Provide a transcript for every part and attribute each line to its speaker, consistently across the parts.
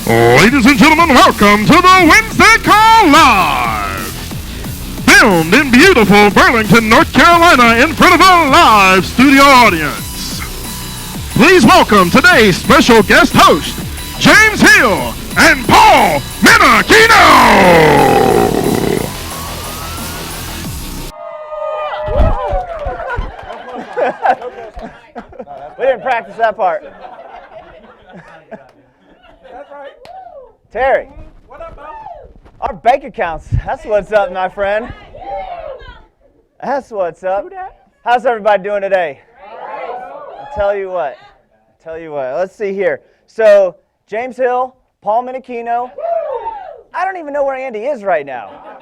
Speaker 1: Ladies and gentlemen, welcome to the Wednesday Call Live! Filmed in beautiful Burlington, North Carolina in front of a live studio audience. Please welcome today's special guest host, James Hill and Paul Menachino!
Speaker 2: We didn't practice that part.
Speaker 3: That's right.
Speaker 2: Terry,
Speaker 3: What up, Bo?
Speaker 2: our bank accounts, that's what's up, my friend. That's what's up. How's everybody doing today? I'll tell you what. Let's see here. So, James Hill, Paul Menachino. I don't even know where Andy is right now.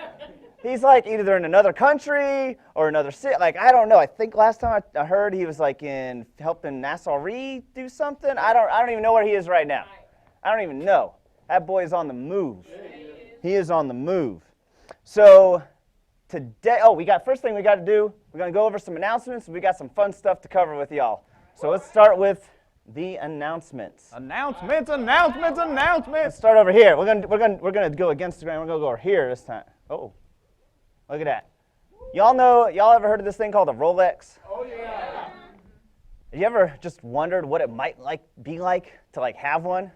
Speaker 2: He's like either in another country or another city. Like, I don't know. I think last time I heard he was like in helping Nassau Reed do something. I don't even know where he is right now. I don't even know. That boy is on the move. He is on the move. So today, first thing we got to do, we're going to go over some announcements. We got some fun stuff to cover with y'all. So let's start with the announcements.
Speaker 3: Announcements.
Speaker 2: Let's start over here. We're gonna go against the grain. We're gonna go over here this time. Oh, look at that. Y'all ever heard of this thing called a Rolex?
Speaker 3: Oh, yeah.
Speaker 2: Have you ever just wondered what it might be like to have one?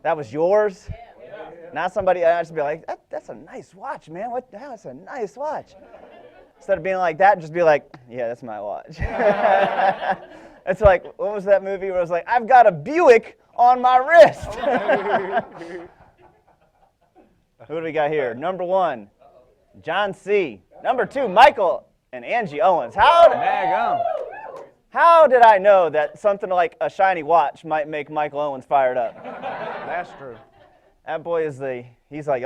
Speaker 2: That was yours?
Speaker 3: Yeah.
Speaker 2: Now somebody else would be like, that's a nice watch, man. What the hell? That's a nice watch. Instead of being like that, just be like, yeah, that's my watch. It's like, what was that movie where it was like, I've got a Buick on my wrist? Who do we got here? Number 1, John C. Number 2, Michael and Angie Owens. How did I know that something like a shiny watch might make Michael Owens fired up?
Speaker 3: That's true.
Speaker 2: That boy is he's like,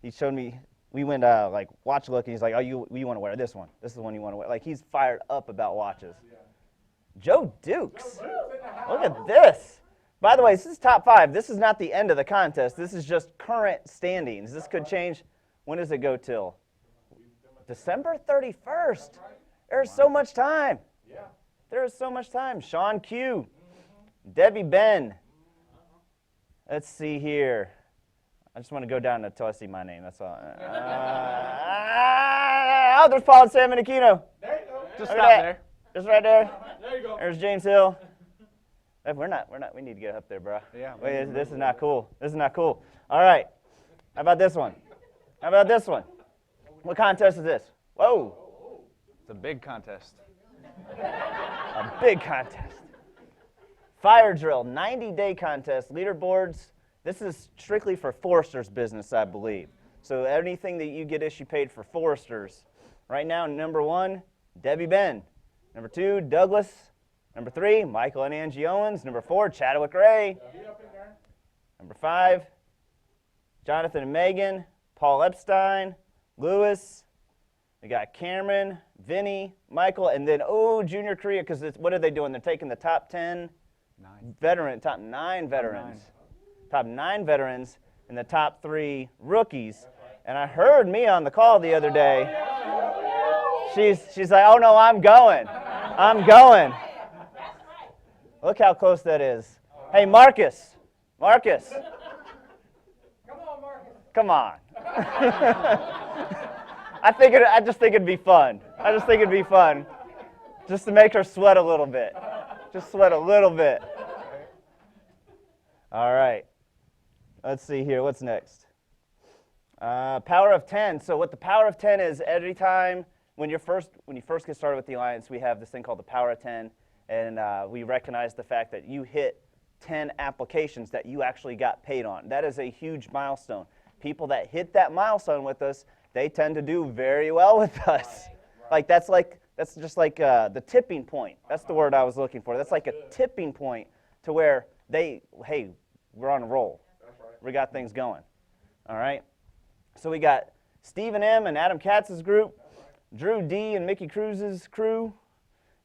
Speaker 2: he showed me, we went watch look, and he's like, you want to wear this one. This is the one you want to wear. Like, he's fired up about watches. Yeah. Joe Dukes. Look at this. By the way, this is top 5. This is not the end of the contest. This is just current standings. This could change. When does it go till? December 31st. There's so much time. There is so much time. Sean Q. Debbie Ben. Let's see here. I just want to go down until I see my name. That's all. There's Paul and Sam Menachino.
Speaker 3: There you go.
Speaker 2: Just stop there. Just right there.
Speaker 3: There you go.
Speaker 2: There's James Hill. We're not. We need to get up there, bro.
Speaker 3: Yeah.
Speaker 2: Wait, this is not cool. This is not cool. All right. How about this one? What contest is this? Whoa.
Speaker 3: It's a big contest.
Speaker 2: A big contest. Fire drill, 90-day contest, leaderboards. This is strictly for foresters business, I believe. So anything that you get issue paid for foresters. Right now, number 1, Debbie Ben. Number 2, Douglas. Number 3, Michael and Angie Owens. Number 4, Chadwick Ray. Number 5, Jonathan and Megan. Paul Epstein. Lewis. We got Cameron, Vinny, Michael, and then, Junior Korea, because what are they doing? They're taking the top 10 top 9 veterans. Top 9 veterans and the top 3 rookies. And I heard Mia on the call the other day. She's like, oh no, I'm going. Look how close that is. Hey, Marcus. Come on, Marcus. Come on. I just think it'd be fun. Just to make her sweat a little bit. All right. Let's see here. What's next? Power of 10. So what the Power of 10 is, every time when you first get started with the Alliance, we have this thing called the Power of 10, and we recognize the fact that you hit 10 applications that you actually got paid on. That is a huge milestone. People that hit that milestone with us, they tend to do very well with us. That's just like the tipping point. That's the word I was looking for. That's like a tipping point to where we're on a roll. We got things going. All right. So we got Stephen M. and Adam Katz's group, Drew D. and Mickey Cruz's crew.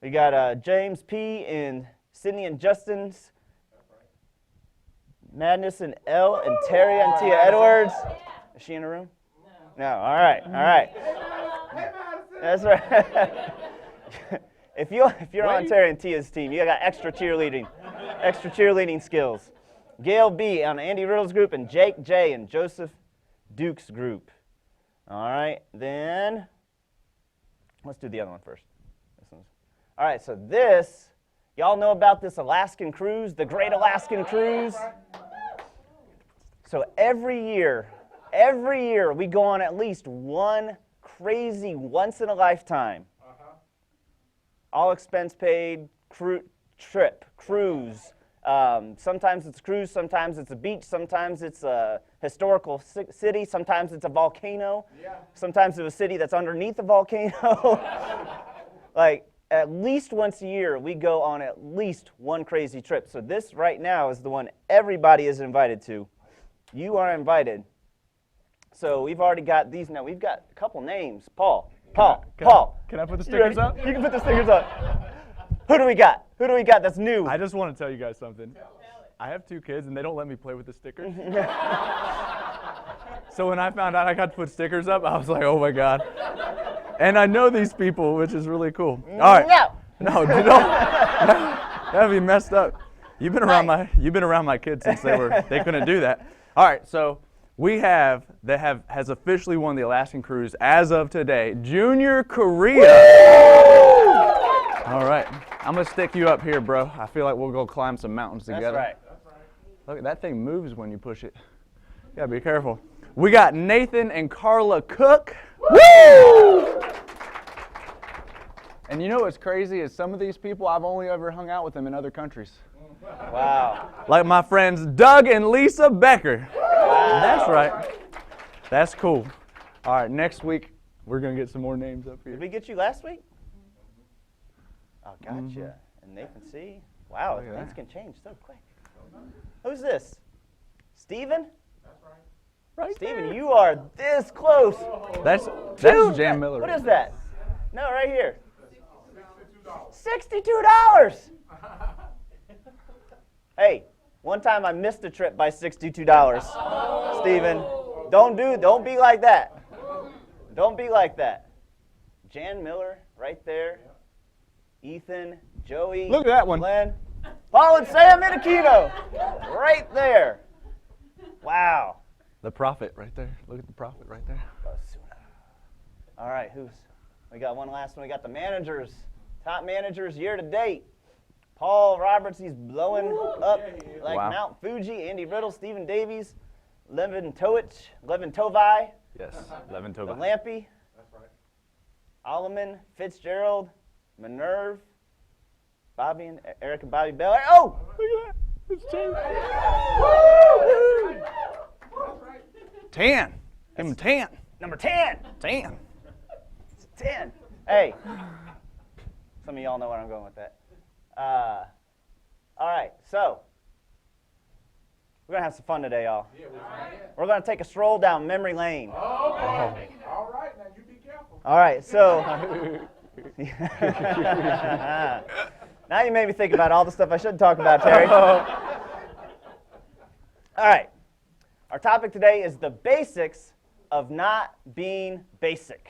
Speaker 2: We got James P. and Sydney and Justin's, Madness and Elle and Terry and Tia Edwards. Is she in the room? No. All right. That's right. If you're on Terry and Tia's team, you got extra cheerleading skills. Gail B. on Andy Riddle's group, and Jake J. and Joseph Duke's group. All right, then let's do the other one first. All right, so this, y'all know about this Alaskan cruise, the Great Alaskan Cruise? So every year, we go on at least one crazy, once-in-a-lifetime, all expense paid cruise. Sometimes it's a cruise, sometimes it's a beach, sometimes it's a historical city, sometimes it's a volcano, sometimes it's a city that's underneath a volcano. Like, at least once a year, we go on at least one crazy trip. So this right now is the one everybody is invited to. You are invited. So we've already got these now. We've got a couple names. Paul.
Speaker 3: Can I put the stickers up?
Speaker 2: You can put the stickers up. Who do we got? Who do we got that's new?
Speaker 3: I just want to tell you guys something. I have 2 kids, and they don't let me play with the stickers. So when I found out I got to put stickers up, I was like, oh, my God. And I know these people, which is really cool. All right. No, you don't. That'd be messed up. You've been around my kids since they couldn't do that. All right, so has officially won the Alaskan Cruise as of today. Junior Korea. All right, I'm gonna stick you up here, bro. I feel like we'll go climb some mountains together.
Speaker 2: That's right.
Speaker 3: Look, that thing moves when you push it. You gotta be careful. We got Nathan and Carla Cook. Woo! And you know what's crazy is some of these people, I've only ever hung out with them in other countries.
Speaker 2: Wow.
Speaker 3: Like my friends Doug and Lisa Becker. Wow. That's right. That's cool. All right, next week, we're going to get some more names up here.
Speaker 2: Did we get you last week? Oh, gotcha. And Nathan C. Wow, things can change so quick. Who's this? Steven?
Speaker 4: That's right.
Speaker 3: Right
Speaker 2: Steven,
Speaker 3: there.
Speaker 2: you are this close.
Speaker 3: That's Jan Miller.
Speaker 2: What is that? No, right here.
Speaker 4: $62.
Speaker 2: $62. Hey, one time I missed a trip by $62. Steven, don't be like that. Don't be like that. Jan Miller, right there. Ethan, Joey,
Speaker 3: Look at that one.
Speaker 2: Glenn, Paul and Sam Itakino, right there. Wow.
Speaker 3: The prophet right there. Look at the prophet right there.
Speaker 2: All right, we got one last one. We got the managers, top managers year to date. Paul Roberts, he's blowing up like Mount Fuji. Andy Riddle, Stephen Davies, Levin Tovai.
Speaker 3: Yes, Levin
Speaker 2: The
Speaker 3: Tovai.
Speaker 2: Lampy.
Speaker 4: That's right.
Speaker 2: Alleman, Fitzgerald, Minerve, Bobby and Eric and Bobby Bell. Oh!
Speaker 3: Look at that. It's Jan.
Speaker 4: That's right.
Speaker 3: 10. Give him 10.
Speaker 2: Number 10.
Speaker 3: 10.
Speaker 2: It's 10. Hey. Some of y'all know where I'm going with that. All right, so we're going to have some fun today, y'all.
Speaker 4: Yeah,
Speaker 2: We're going to take a stroll down memory lane.
Speaker 4: okay. All right, now you be careful.
Speaker 2: All right, so now you made me think about all the stuff I should talk about, Terry. All right, our topic today is the basics of not being basic.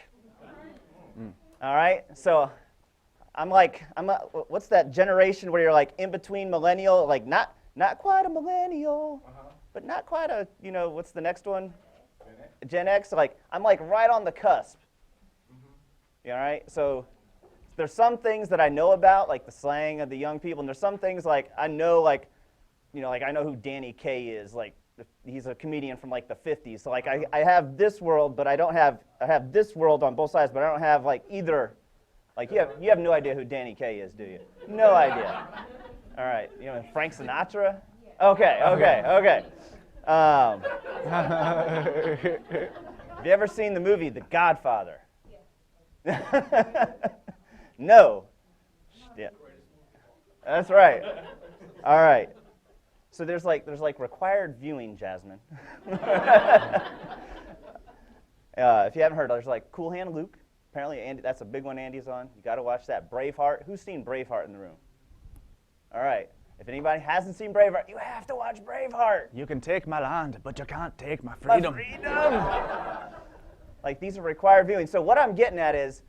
Speaker 2: All right, so what's that generation where you're like in between millennial, like not quite a millennial, but not quite a, what's the next one? Gen X. Like I'm like right on the cusp. All right, so there's some things that I know about, like the slang of the young people, and there's some things like I know, like I know who Danny Kaye is, like he's a comedian from like the 50s. So like I have this world, but I have this world on both sides, but I don't have like either. Like you have no idea who Danny Kaye is, do you? No idea. All right, Frank Sinatra? Okay. Have you ever seen the movie The Godfather? No. Yeah. That's right. All right. So there's like required viewing, Jasmine. If you haven't heard, there's like Cool Hand Luke. Apparently, Andy, that's a big one Andy's on. You got to watch that. Braveheart. Who's seen Braveheart in the room? All right. If anybody hasn't seen Braveheart, you have to watch Braveheart.
Speaker 3: You can take my land, but you can't take my freedom.
Speaker 2: My freedom. Like, these are required viewing. So what I'm getting at is,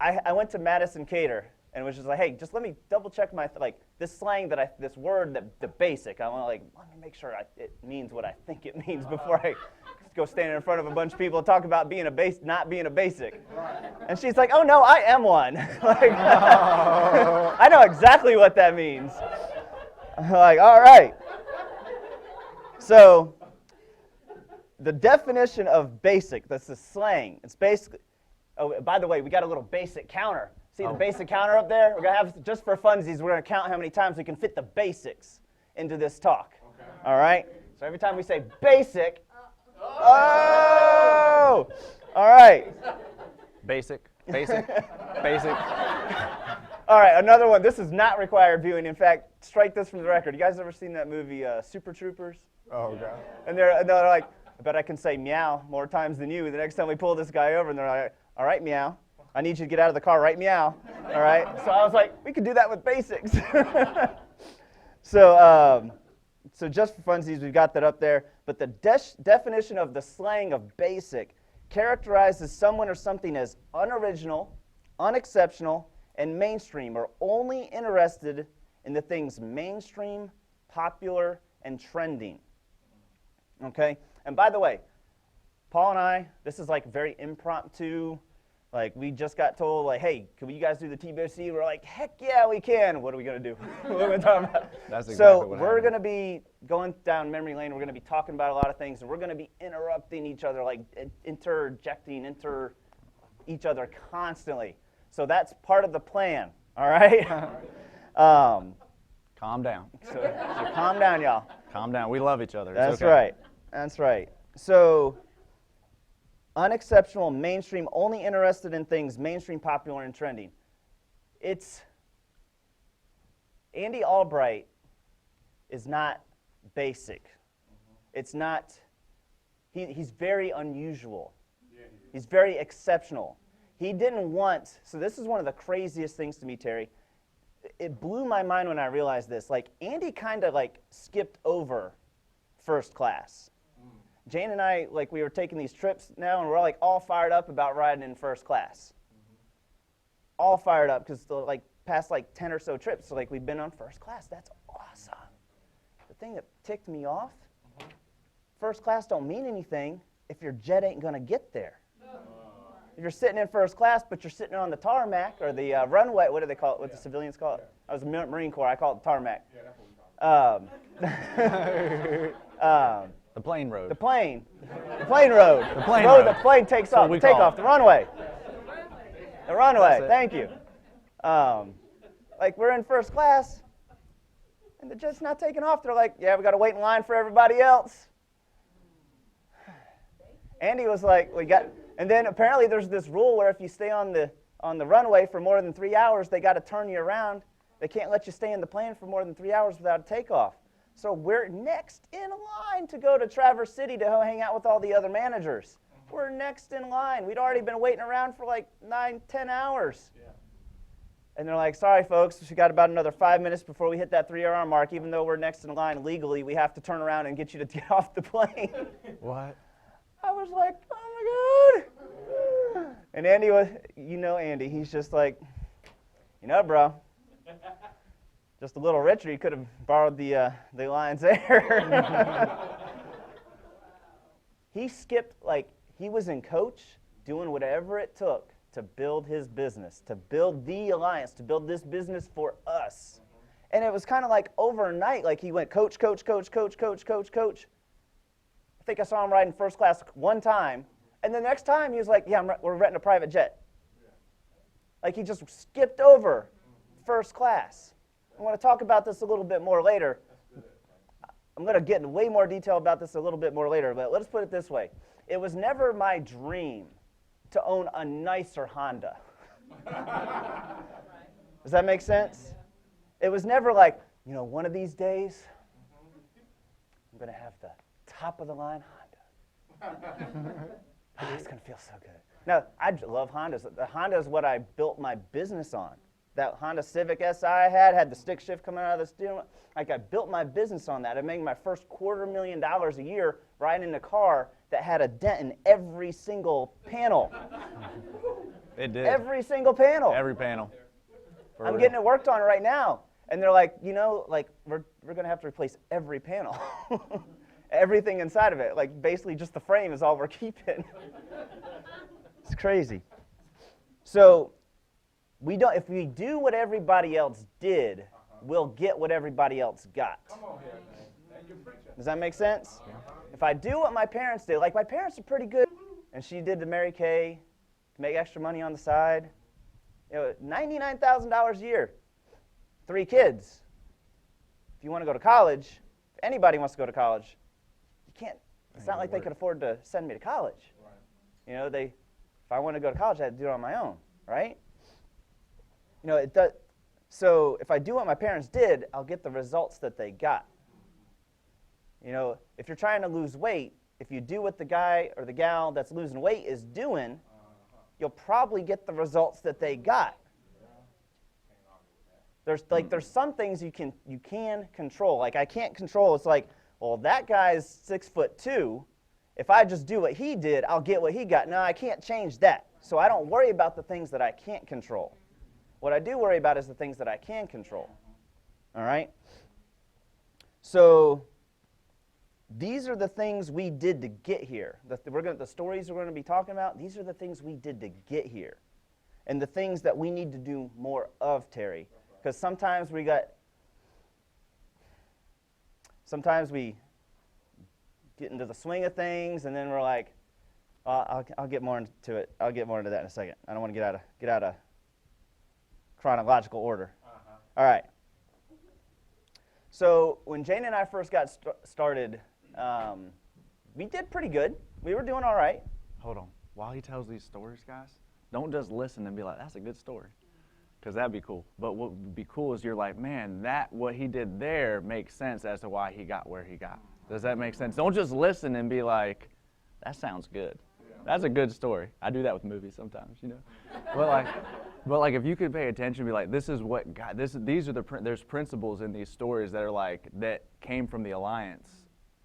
Speaker 2: I went to Madison Cater and it was just like, hey, just let me double check this slang this word, the basic. I want to let me make sure it means what I think it means before I go stand in front of a bunch of people and talk about not being a basic. And she's like, oh no, I am one. I know exactly what that means. I'm like, all right. So the definition of basic, that's the slang. It's basically, oh, by the way, we got a little basic counter. See the basic counter up there? We're going to have, just for funsies, we're going to count how many times we can fit the basics into this talk. Okay. All right? So every time we say basic, oh! All right.
Speaker 3: Basic. Basic.
Speaker 2: All right, another one. This is not required viewing. In fact, strike this from the record. You guys ever seen that movie, Super Troopers?
Speaker 3: Oh, God.
Speaker 2: And they're like, I bet I can say meow more times than you. The next time we pull this guy over, and they're like, all right, meow. I need you to get out of the car right meow. All right? So I was like, we could do that with basics. So just for funsies, we've got that up there. But the definition of the slang of basic characterizes someone or something as unoriginal, unexceptional, and mainstream, or only interested in the things mainstream, popular, and trending. Okay? And by the way, Paul and I, this is like very impromptu. Like, we just got told, like, hey, can you guys do the TBOC? We're like, heck yeah, we can. What are we going to do? What are we talking about?
Speaker 3: That's exactly
Speaker 2: so
Speaker 3: what
Speaker 2: we're going to be going down memory lane. We're going to be talking about a lot of things, and we're going to be interrupting each other, like interjecting into each other constantly. So that's part of the plan, all right?
Speaker 3: Calm down.
Speaker 2: So calm down, y'all.
Speaker 3: Calm down. We love each other. It's
Speaker 2: That's
Speaker 3: okay.
Speaker 2: right. That's right. So unexceptional, mainstream, only interested in things mainstream, popular, and trending. It's Andy Albright is not basic. It's not, he's very unusual. He's very exceptional. He didn't want, so this is one of the craziest things to me, Terry. It blew my mind when I realized this. Like, Andy kind of like skipped over first class. Jane and I, like, we were taking these trips now, and we're like all fired up about riding in first class. All fired up because like past like 10 or so trips, so like we've been on first class. That's awesome. The thing that ticked me off, first class don't mean anything if your jet ain't gonna get there. If you're sitting in first class, but you're sitting on the tarmac or the runway, what do they call it? What the civilians call it? I was in the Marine Corps. I call it the tarmac.
Speaker 4: Yeah, that's what we talk
Speaker 3: The plane road.
Speaker 2: The plane road.
Speaker 3: The plane
Speaker 2: road.
Speaker 3: road.
Speaker 2: The plane takes off.
Speaker 3: we
Speaker 2: Take
Speaker 3: call
Speaker 2: off.
Speaker 3: it.
Speaker 2: The runway. The runway.
Speaker 3: it.
Speaker 2: Thank you. Like, we're in first class, and the jet's not taking off. They're like, yeah, we got to wait in line for everybody else. Andy was like, and then apparently there's this rule where if you stay on the runway for more than 3 hours, they got to turn you around. They can't let you stay in the plane for more than 3 hours without a takeoff. So we're next in line to go to Traverse City to hang out with all the other managers. We're next in line. We'd already been waiting around for like 9-10 hours. Yeah. And they're like, sorry, folks, we got about another 5 minutes before we hit that 3-hour mark. Even though we're next in line legally, we have to turn around and get you to get off the plane.
Speaker 3: What?
Speaker 2: I was like, oh, my God. And Andy was, you know Andy, he's just like, you know, bro, just a little richer, he could have borrowed the lines there. He skipped, like, he was in coach doing whatever it took to build his business, to build the alliance, to build this business for us. And it was kind of like overnight, like he went coach, coach, coach, coach, coach, coach, coach. I think I saw him riding first class one time, and the next time he was like, yeah, we're renting a private jet. Like, he just skipped over first class. I want to talk about this a little bit more later. I'm going to get into way more detail about this a little bit more later, but let's put it this way. It was never my dream to own a nicer Honda. Does that make sense? It was never like, you know, one of these days, I'm going to have the top-of-the-line Honda. It's going to feel so good. Now, I love Hondas. The Honda is what I built my business on. That Honda Civic Si I had the stick shift coming out of the steering wheel. Like, I built my business on that. I made my first $250,000 a year riding in a car that had a dent in every single panel.
Speaker 3: It did.
Speaker 2: Every single panel.
Speaker 3: Every panel.
Speaker 2: I'm getting it worked on right now. And they're like, you know, like, we're going to have to replace every panel. Everything inside of it. Like, basically just the frame is all we're keeping. It's crazy. So, if we do what everybody else did, we'll get what everybody else got. Does that make sense? If I do what my parents did, like my parents are pretty good, and she did the Mary Kay to make extra money on the side, you know, $99,000 a year, 3 kids. If you want to go to college, if anybody wants to go to college, you can't. It's not like they could afford to send me to college. You know, if I want to go to college, I had to do it on my own, right? You know, it does. So if I do what my parents did, I'll get the results that they got. You know, if you're trying to lose weight, if you do what the guy or the gal that's losing weight is doing, you'll probably get the results that they got. There's some things you can control. Like I can't control. It's like, well, that guy's 6'2". If I just do what he did, I'll get what he got. No, I can't change that. So I don't worry about the things that I can't control. What I do worry about is the things that I can control. All right? So these are the things we did to get here. The stories we're going to be talking about, these are the things we did to get here. And the things that we need to do more of, Terry. Because sometimes we get into the swing of things, and then we're like, I'll get more into it. I'll get more into that in a second. I don't want to get out of chronological order. All right. So when Jane and I first got started, we did pretty good. We were doing all right.
Speaker 3: Hold on. While he tells these stories, guys, don't just listen and be like, that's a good story. Because that'd be cool. But what would be cool is you're like, man, what he did there makes sense as to why he got where he got. Does that make sense? Don't just listen and be like, that sounds good. That's a good story. I do that with movies sometimes, you know. But like if you could pay attention and be like, this is what God, there's principles in these stories that are like, that came from the alliance.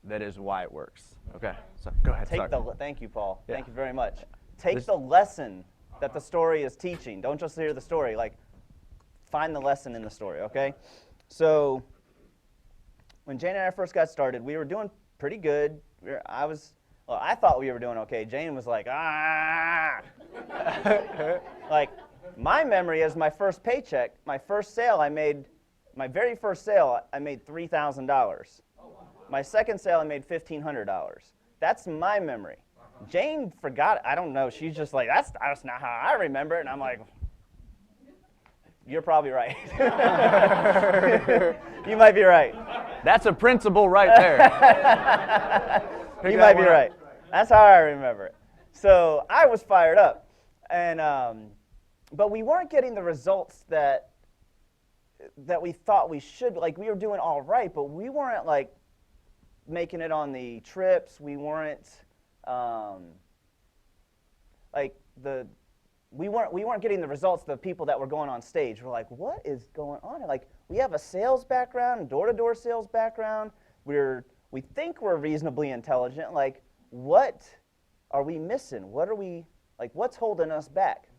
Speaker 3: That is why it works. Okay, so go ahead.
Speaker 2: Thank you, Paul.
Speaker 3: Yeah.
Speaker 2: Thank you very much. Take the lesson that the story is teaching. Don't just hear the story. Like, find the lesson in the story, okay? So, when Jane and I first got started, we were doing pretty good. I thought we were doing okay. Jane was like, ah! Like, my memory is my first paycheck, my very first sale, I made $3,000. My second sale, I made $1,500. That's my memory. Jane forgot. I don't know. She's just like, that's not how I remember it. And I'm like, you're probably right. You might be right.
Speaker 3: That's a principle right there.
Speaker 2: You might be right. That's how I remember it. So I was fired up. And but we weren't getting the results that we thought we should. Like, we were doing all right, but we weren't, like, making it on the trips. We weren't we weren't getting the results of the people that were going on stage. We're like, what is going on? Like, we have a sales background, door-to-door sales background. We think we're reasonably intelligent. Like, what are we missing? What's holding us back?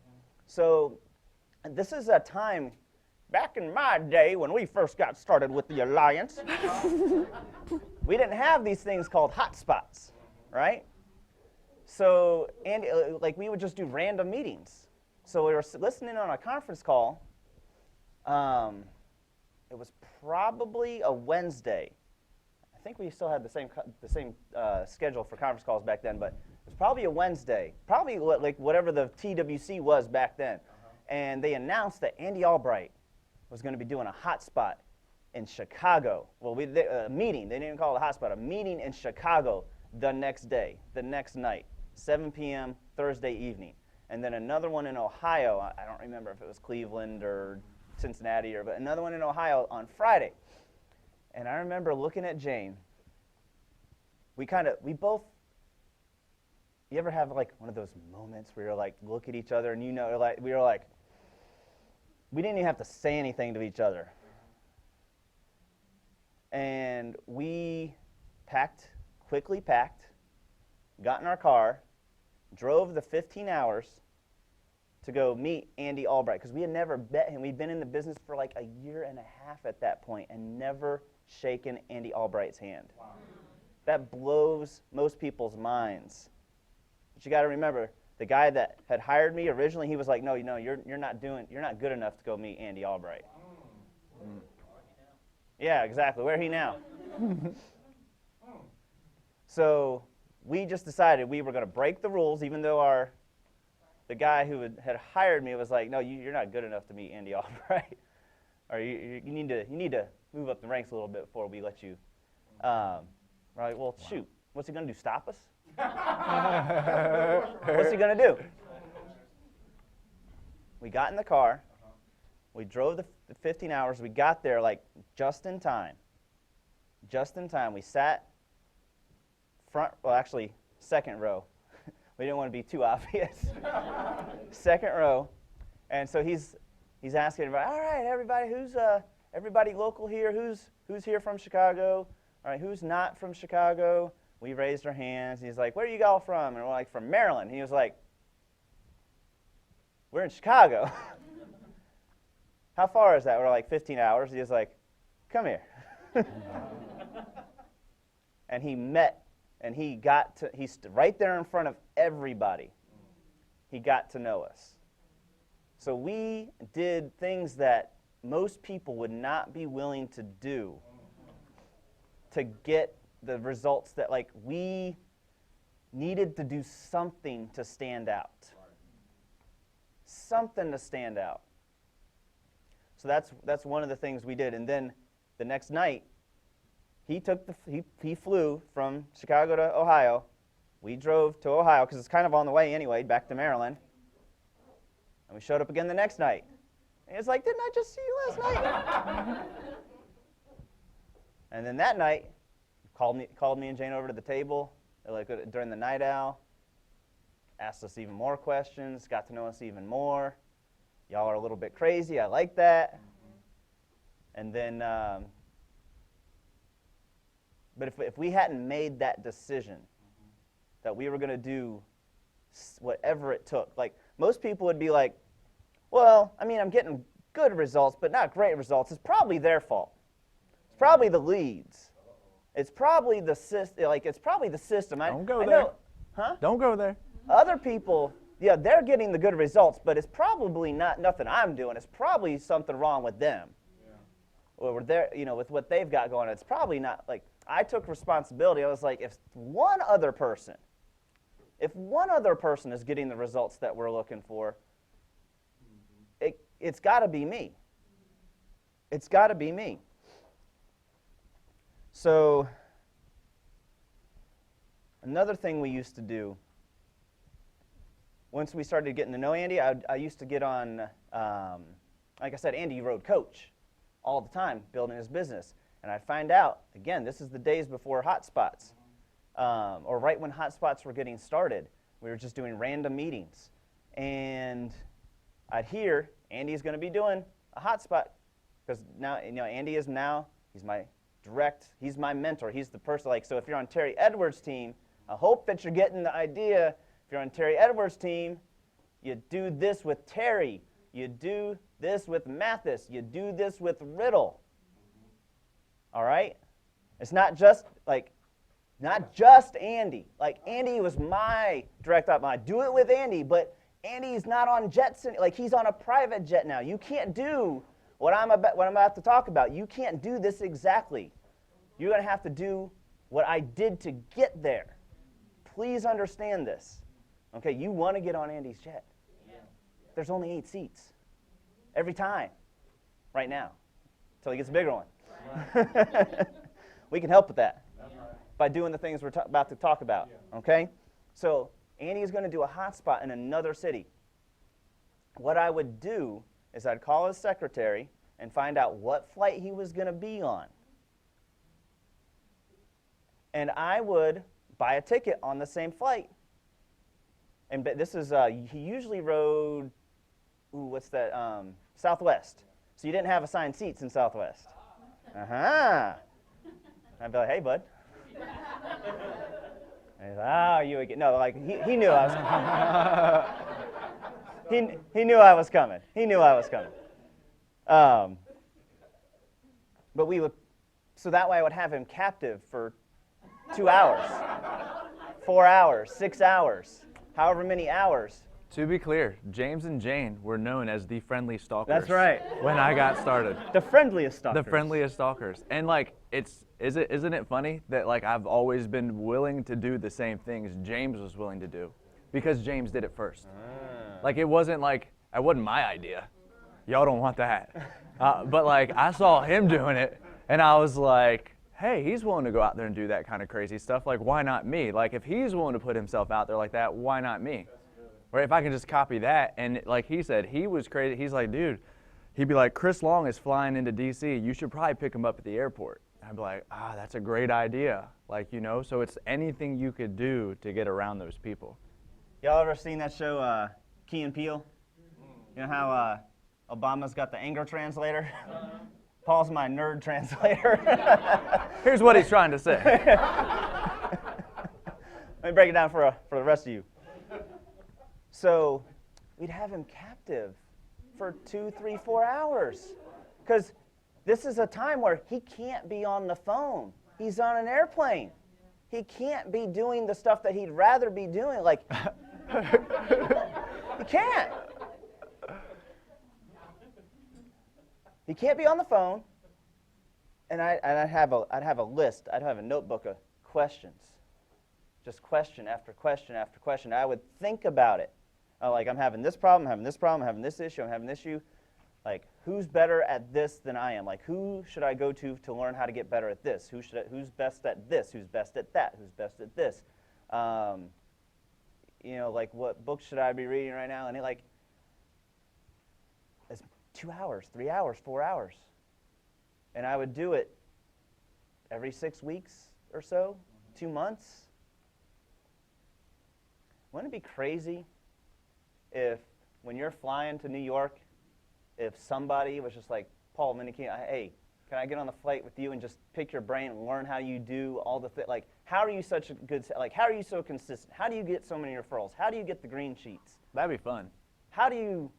Speaker 2: So this is a time, back in my day when we first got started with the Alliance, we didn't have these things called hotspots, right? So, and we would just do random meetings. So we were listening on a conference call. It was probably a Wednesday. I think we still had the same schedule for conference calls back then, but it was probably a Wednesday. Probably like whatever the TWC was back then. And they announced that Andy Albright was going to be doing a hotspot in Chicago. Well, a meeting. They didn't even call it a hotspot. A meeting in Chicago the next day, the next night, 7 p.m. Thursday evening. And then another one in Ohio. I don't remember if it was Cleveland or Cincinnati, but another one in Ohio on Friday. And I remember looking at Jane. You ever have like one of those moments where you're like, look at each other and we were like, we didn't even have to say anything to each other. And we quickly packed, got in our car, drove the 15 hours to go meet Andy Albright, because we had never met him. We'd been in the business for like a year and a half at that point and never shaken Andy Albright's hand. Wow. That blows most people's minds. But you got to remember, the guy that had hired me originally, he was like, no, you're not good enough to go meet Andy Albright. Yeah, exactly. Where he now? So we just decided we were going to break the rules, even though the guy who had hired me was like, no, you're not good enough to meet Andy Albright. Or you need to move up the ranks a little bit before we let you. We're like, well, shoot, what's he going to do, stop us? What's he going to do? We got in the car. We drove the 15 hours. We got there like just in time. Just in time. We sat second row. We didn't want to be too obvious. Second row. And so he's asking everybody, all right, everybody, everybody local here? Who's here from Chicago? All right, who's not from Chicago? We raised our hands. He's like, where are you all from? And we're like, from Maryland. And he was like, we're in Chicago. How far is that? We're like 15 hours. He was like, come here. And he's right there in front of everybody. He got to know us. So we did things that most people would not be willing to do to get the results that, like, we needed to do something to stand out. Something to stand out. So that's one of the things we did. And then the next night, he flew from Chicago to Ohio. We drove to Ohio because it's kind of on the way anyway, back to Maryland. And we showed up again the next night. And he was like, didn't I just see you last night? And then that night, called me and Jane over to the table during the night owl, asked us even more questions, got to know us even more. Y'all are a little bit crazy. I like that. And then, but if we hadn't made that decision that we were going to do whatever it took, like most people would be like, well, I mean, I'm getting good results, but not great results. It's probably their fault. It's probably the leads. It's probably the system. It's probably the system.
Speaker 3: Don't go there.
Speaker 2: Huh?
Speaker 3: Don't go there.
Speaker 2: Other people, yeah, they're getting the good results, but it's probably nothing I'm doing. It's probably something wrong with them. Yeah. Or with what they've got going on. It's probably not, like, I took responsibility. I was like, if one other person is getting the results that we're looking for, it's got to be me. It's got to be me. So another thing we used to do, once we started getting to know Andy, I used to get on, like I said, Andy rode coach all the time, building his business. And I'd find out, again, this is the days before hotspots, or right when hotspots were getting started. We were just doing random meetings. And I'd hear Andy's going to be doing a hotspot, because now, Andy is now, he's my mentor. He's the person, so if you're on Terry Edwards' team, I hope that you're getting the idea. If you're on Terry Edwards' team, you do this with Terry. You do this with Mathis. You do this with Riddle. All right? It's not just Andy. Like, Andy was my direct op. I do it with Andy, but Andy's not on jets. He's on a private jet now. You can't do what I'm about to talk about. You can't do this exactly. You're going to have to do what I did to get there. Please understand this. Okay, you want to get on Andy's jet. Yeah. There's only 8 seats. Every time. Right now. Until he gets a bigger one. Right. We can help with that. Right. By doing the things we're about to talk about. Yeah. Okay? So, Andy is going to do a hotspot in another city. What I would do is I'd call his secretary and find out what flight he was going to be on. And I would buy a ticket on the same flight. And this is, he usually rode, Southwest. So you didn't have assigned seats in Southwest. Uh-huh. I'd be like, hey, bud. And he's like, you again. No, he knew I was. He knew I was coming. He knew I was coming. But we would, so that way I would have him captive for 2 hours, 4 hours, 6 hours, however many hours.
Speaker 3: To be clear, James and Jane were known as the friendly stalkers.
Speaker 2: That's right.
Speaker 3: When I got started.
Speaker 2: The friendliest stalkers.
Speaker 3: The friendliest stalkers. And like, isn't it funny that like I've always been willing to do the same things James was willing to do, because James did it first. Like it wasn't my idea. Y'all don't want that. But like I saw him doing it, and I was like, hey, he's willing to go out there and do that kind of crazy stuff. Like, why not me? Like, if he's willing to put himself out there like that, why not me? Or if I can just copy that. And like he said, he was crazy. He's like, dude, he'd be like, Chris Long is flying into D.C. You should probably pick him up at the airport. I'd be like, that's a great idea. Like, you know, so it's anything you could do to get around those people.
Speaker 2: Y'all ever seen that show, Key and Peele? You know how Obama's got the anger translator? Paul's my nerd translator.
Speaker 3: Here's what he's trying to say.
Speaker 2: Let me break it down for the rest of you. So we'd have him captive for 2, 3, 4 hours. Because this is a time where he can't be on the phone. He's on an airplane. He can't be doing the stuff that he'd rather be doing. Like, he can't. He can't be on the phone. And I'd have a list. I'd have a notebook of questions. Just question after question after question. I would think about it. Like, I'm having this problem, I'm having this problem, I'm having this issue, I'm having this issue. Like, who's better at this than I am? Like, who should I go to learn how to get better at this? Who's best at this? Who's best at that? Who's best at this? You know, like, what book should I be reading right now? And it's 2 hours, 3 hours, 4 hours. And I would do it every 6 weeks or so, 2 months. Wouldn't it be crazy if, when you're flying to New York, if somebody was just like, Paul, hey, can I get on the flight with you and just pick your brain and learn how you do all the things? Like, how are you such a good, like, how are you so consistent? How do you get so many referrals? How do you get the green sheets?
Speaker 3: That'd be fun.
Speaker 2: How do you,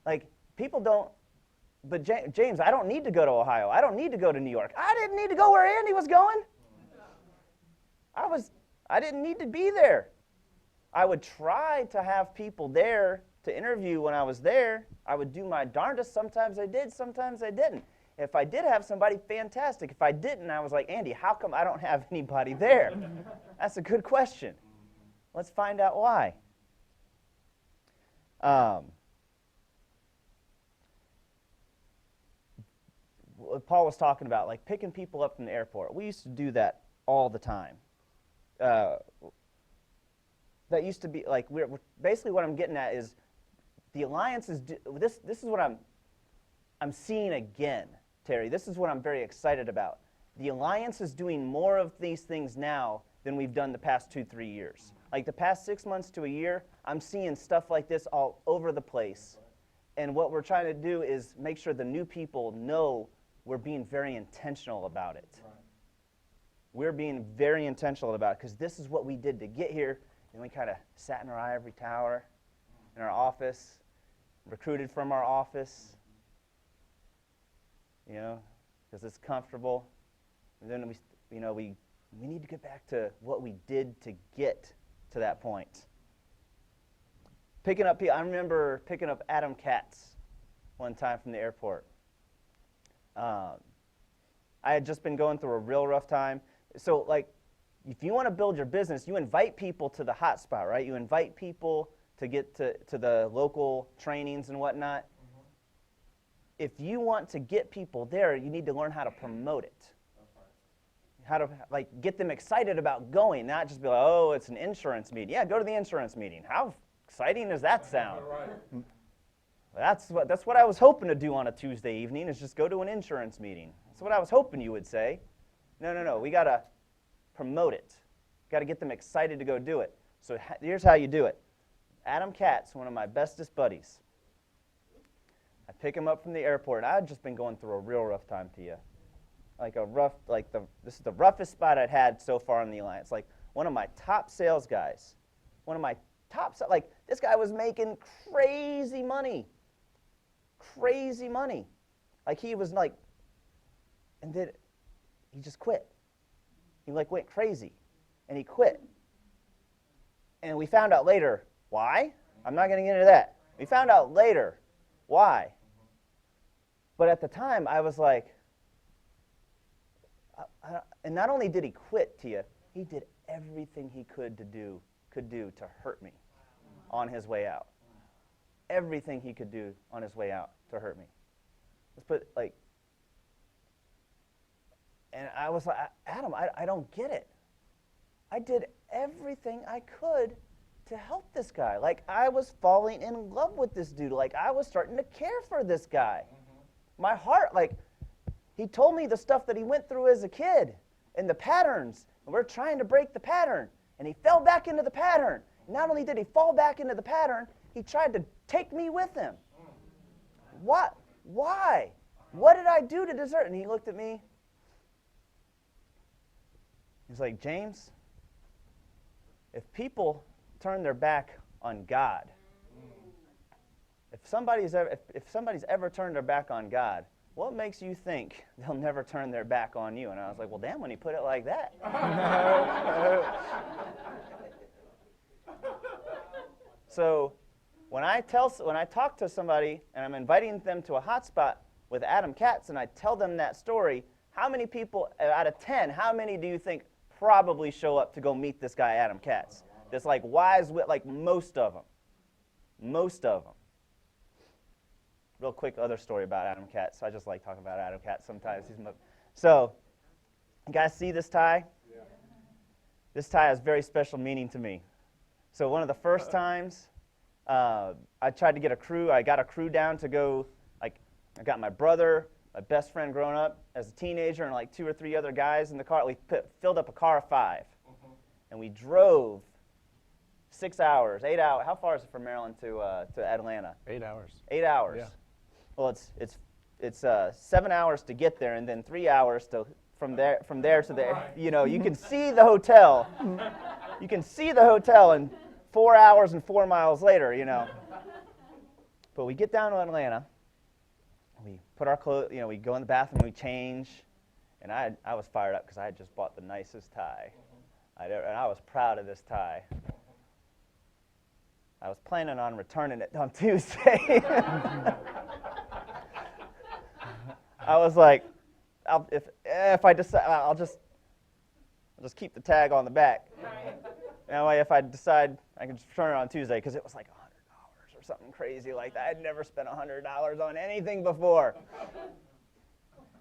Speaker 2: like, people don't, but James, I don't need to go to Ohio. I don't need to go to New York. I didn't need to go where Andy was going. I didn't need to be there. I would try to have people there to interview when I was there. I would do my darndest. Sometimes I did, sometimes I didn't. If I did have somebody, fantastic. If I didn't, I was like, Andy, how come I don't have anybody there? That's a good question. Let's find out why. Paul was talking about, like, picking people up from the airport. We used to do that all the time. That used to be, like, we're basically what I'm getting at is the alliances, this is what I'm seeing again, Terry. This is what I'm very excited about. The alliance is doing more of these things now than we've done the past 2-3 years. Like the past 6 months to a year, I'm seeing stuff like this all over the place. And what we're trying to do is make sure the new people know we're being very intentional about it. Right. We're being very intentional about it because this is what we did to get here. And we kind of sat in our ivory tower in our office, recruited from our office, you know, because it's comfortable. And then we need to get back to what we did to get to that point. I remember picking up Adam Katz one time from the airport. I had just been going through a real rough time. So, like, if you want to build your business, you invite people to the hot spot, right? You invite people to get to the local trainings and whatnot. Mm-hmm. If you want to get people there, you need to learn how to promote it. That's right. How to, like, get them excited about going, not just be like, oh, it's an insurance meeting. Yeah, go to the insurance meeting. How exciting does that sound? Right. That's what I was hoping to do on a Tuesday evening, is just go to an insurance meeting. That's what I was hoping you would say. No. We got to promote it. Got to get them excited to go do it. So here's how you do it. Adam Katz, one of my bestest buddies. I pick him up from the airport. I had just been going through a real rough time to you. This is the roughest spot I'd had so far in the alliance. Like, one of my top sales guys, one of my like this guy was making crazy money. Crazy money. Like he was like, and then he just quit. He like went crazy, and he quit. And we found out later why. I'm not going to get into that. We found out later why. But at the time, I was like, and not only did he quit, Tia, he did everything he could do to hurt me on his way out. Everything he could do on his way out to hurt me. Let's put like, and I was like, Adam, I don't get it. I did everything I could to help this guy. Like, I was falling in love with this dude. Like, I was starting to care for this guy. My heart, like, he told me the stuff that he went through as a kid and the patterns. And we're trying to break the pattern. And he fell back into the pattern. Not only did he fall back into the pattern, he tried to take me with him. What? Why? What did I do to deserve it? And he looked at me. He's like, James, if people turn their back on God, if somebody's ever turned their back on God, what makes you think they'll never turn their back on you? And I was like, well, damn, when he put it like that. So when I talk to somebody and I'm inviting them to a hotspot with Adam Katz and I tell them that story, how many people out of 10, how many do you think probably show up to go meet this guy, Adam Katz? That's like wise, like most of them. Most of them. Real quick other story about Adam Katz. I just like talking about Adam Katz sometimes. So, you guys see this tie? Yeah. This tie has very special meaning to me. So one of the first times I tried to get a crew, I got a crew down to go, like, I got my brother, my best friend growing up as a teenager, and like 2 or 3 other guys in the car. We filled up a car of 5. And we drove 6 hours, 8 hours. How far is it from Maryland to Atlanta?
Speaker 3: 8 hours.
Speaker 2: 8 hours.
Speaker 3: Yeah.
Speaker 2: Well, it's 7 hours to get there, and then 3 hours from there to there. You know, you can see the hotel. You can see the hotel, and 4 hours and 4 miles later, you know. But we get down to Atlanta. We put our clothes. You know, we go in the bathroom, we change, and I was fired up because I had just bought the nicest tie. And I was proud of this tie. I was planning on returning it on Tuesday. I was like, if I decide, I'll just keep the tag on the back. That way, if I decide, I can just return it on Tuesday because it was like $100 or something crazy like that. I'd never spent $100 on anything before.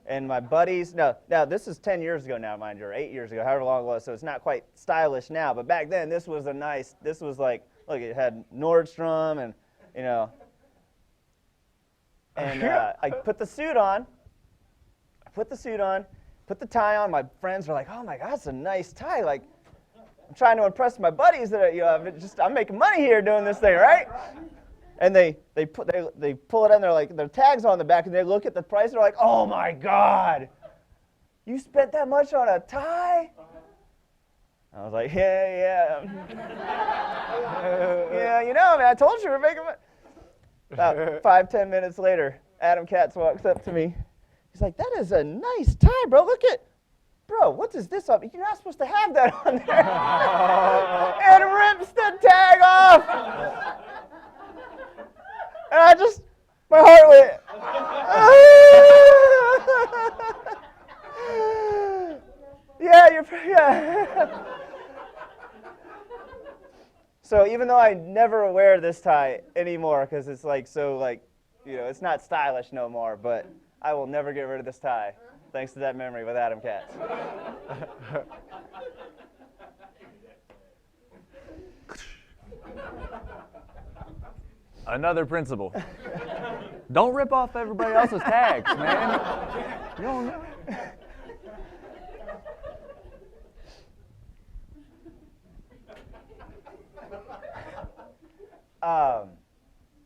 Speaker 2: And my buddies, now this is 10 years ago now, mind you, or 8 years ago, however long it was, so it's not quite stylish now. But back then, this was like, look, it had Nordstrom and, you know. And I put the suit on. Put the tie on. My friends were like, oh my God, it's a nice tie. Like, I'm trying to impress my buddies that, you know, I'm making money here doing this thing, right? And they pull it on, they're like, their tags on the back, and they look at the price, they're like, oh my God, you spent that much on a tie? I was like, yeah. Yeah, you know, man, I told you we're making money. About 5-10 minutes later, Adam Katz walks up to me. He's like, that is a nice tie, bro. Look at, bro, what is this up? You're not supposed to have that on there. And rips the tag off. And my heart went, yeah. So even though I never wear this tie anymore because it's like so like, you know, it's not stylish no more, but I will never get rid of this tie thanks to that memory with Adam Katz.
Speaker 3: Another principle. Don't rip off everybody else's tags, man. You don't know.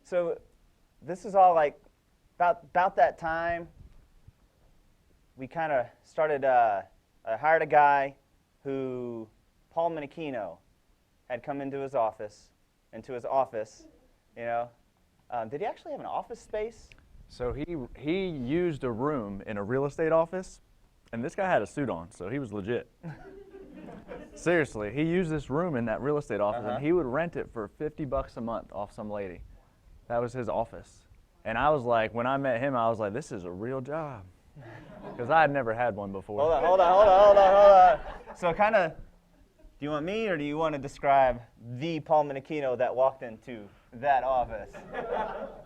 Speaker 2: So this is all like about that time. We kind of started. I hired a guy who Paul Minichino had come into his office, into his office, you know. Did he actually have an office space?
Speaker 3: So he used a room in a real estate office, and this guy had a suit on, so he was legit. Seriously, he used this room in that real estate office, and he would rent it for $50 a month off some lady. That was his office. And I was like, when I met him, I was like, this is a real job. Because I had never had one before.
Speaker 2: Hold on. So kind of, do you want me or do you want to describe the Paul Minichino that walked into that office?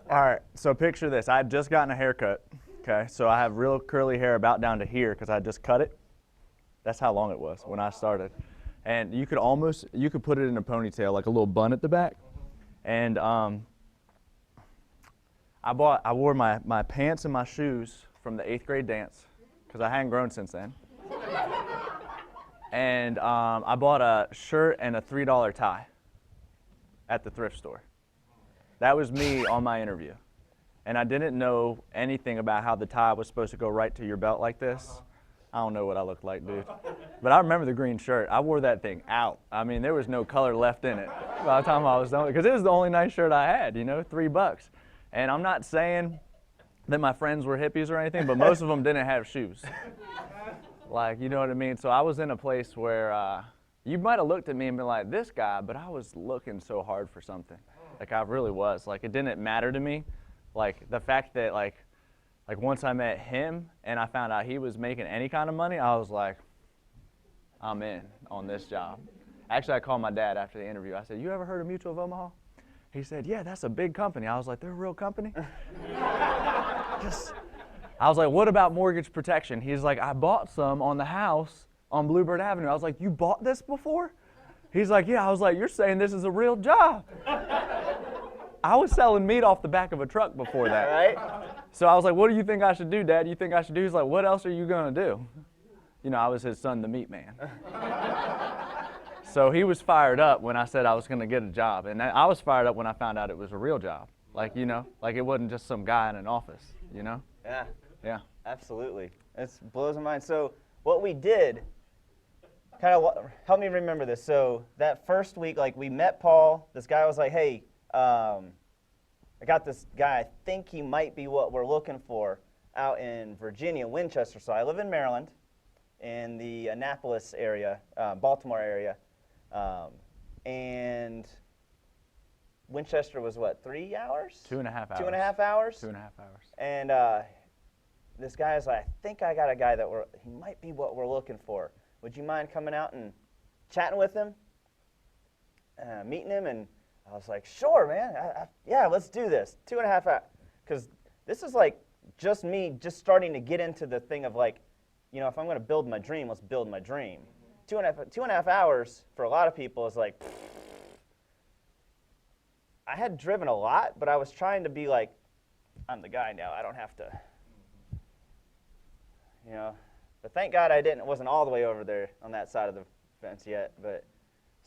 Speaker 3: All right, so picture this. I had just gotten a haircut, okay? So I have real curly hair about down to here because I just cut it. That's how long it was when I started. And you could put it in a ponytail, like a little bun at the back. And I wore my pants and my shoes from the 8th grade dance because I hadn't grown since then. And I bought a shirt and a $3 tie at the thrift store. That was me on my interview. And I didn't know anything about how the tie was supposed to go right to your belt like this. I don't know what I looked like, dude. But I remember the green shirt. I wore that thing out. I mean, there was no color left in it by the time I was done. Because it was the only nice shirt I had, you know, $3. And I'm not saying that my friends were hippies or anything, but most of them didn't have shoes. Like, you know what I mean? So I was in a place where you might have looked at me and been like, this guy, but I was looking so hard for something. Like, I really was. Like, it didn't matter to me. Like, the fact that, like once I met him and I found out he was making any kind of money, I was like, I'm in on this job. Actually, I called my dad after the interview. I said, you ever heard of Mutual of Omaha? He said, yeah, that's a big company. I was like, they're a real company? I was like, what about mortgage protection? He's like, I bought some on the house on Bluebird Avenue. I was like, you bought this before? He's like, yeah. I was like, you're saying this is a real job. I was selling meat off the back of a truck before that.
Speaker 2: Right?
Speaker 3: So I was like, what do you think I should do, Dad? You think I should do? He's like, what else are you going to do? You know, I was his son, the meat man. So he was fired up when I said I was going to get a job. And I was fired up when I found out it was a real job. Like, you know, like it wasn't just some guy in an office, you know?
Speaker 2: Yeah.
Speaker 3: Yeah.
Speaker 2: Absolutely. It blows my mind. So what we did, kind of help me remember this. So that first week, like we met Paul. This guy was like, hey, I got this guy, I think he might be what we're looking for out in Virginia, Winchester. So I live in Maryland, in the Annapolis area, Baltimore area. And Winchester was what, 3 hours?
Speaker 3: 2.5 hours.
Speaker 2: 2.5 hours?
Speaker 3: 2.5 hours.
Speaker 2: And this guy is like, I think I got a guy that he might be what we're looking for. Would you mind coming out and chatting with him, meeting him? And I was like, sure, man. Yeah, let's do this. 2.5 hours. Because this is like just me just starting to get into the thing of like, you know, if I'm going to build my dream, let's build my dream. 2.5 hours for a lot of people is like, I had driven a lot, but I was trying to be like, I'm the guy now. I don't have to, you know. But thank God I wasn't all the way over there on that side of the fence yet. But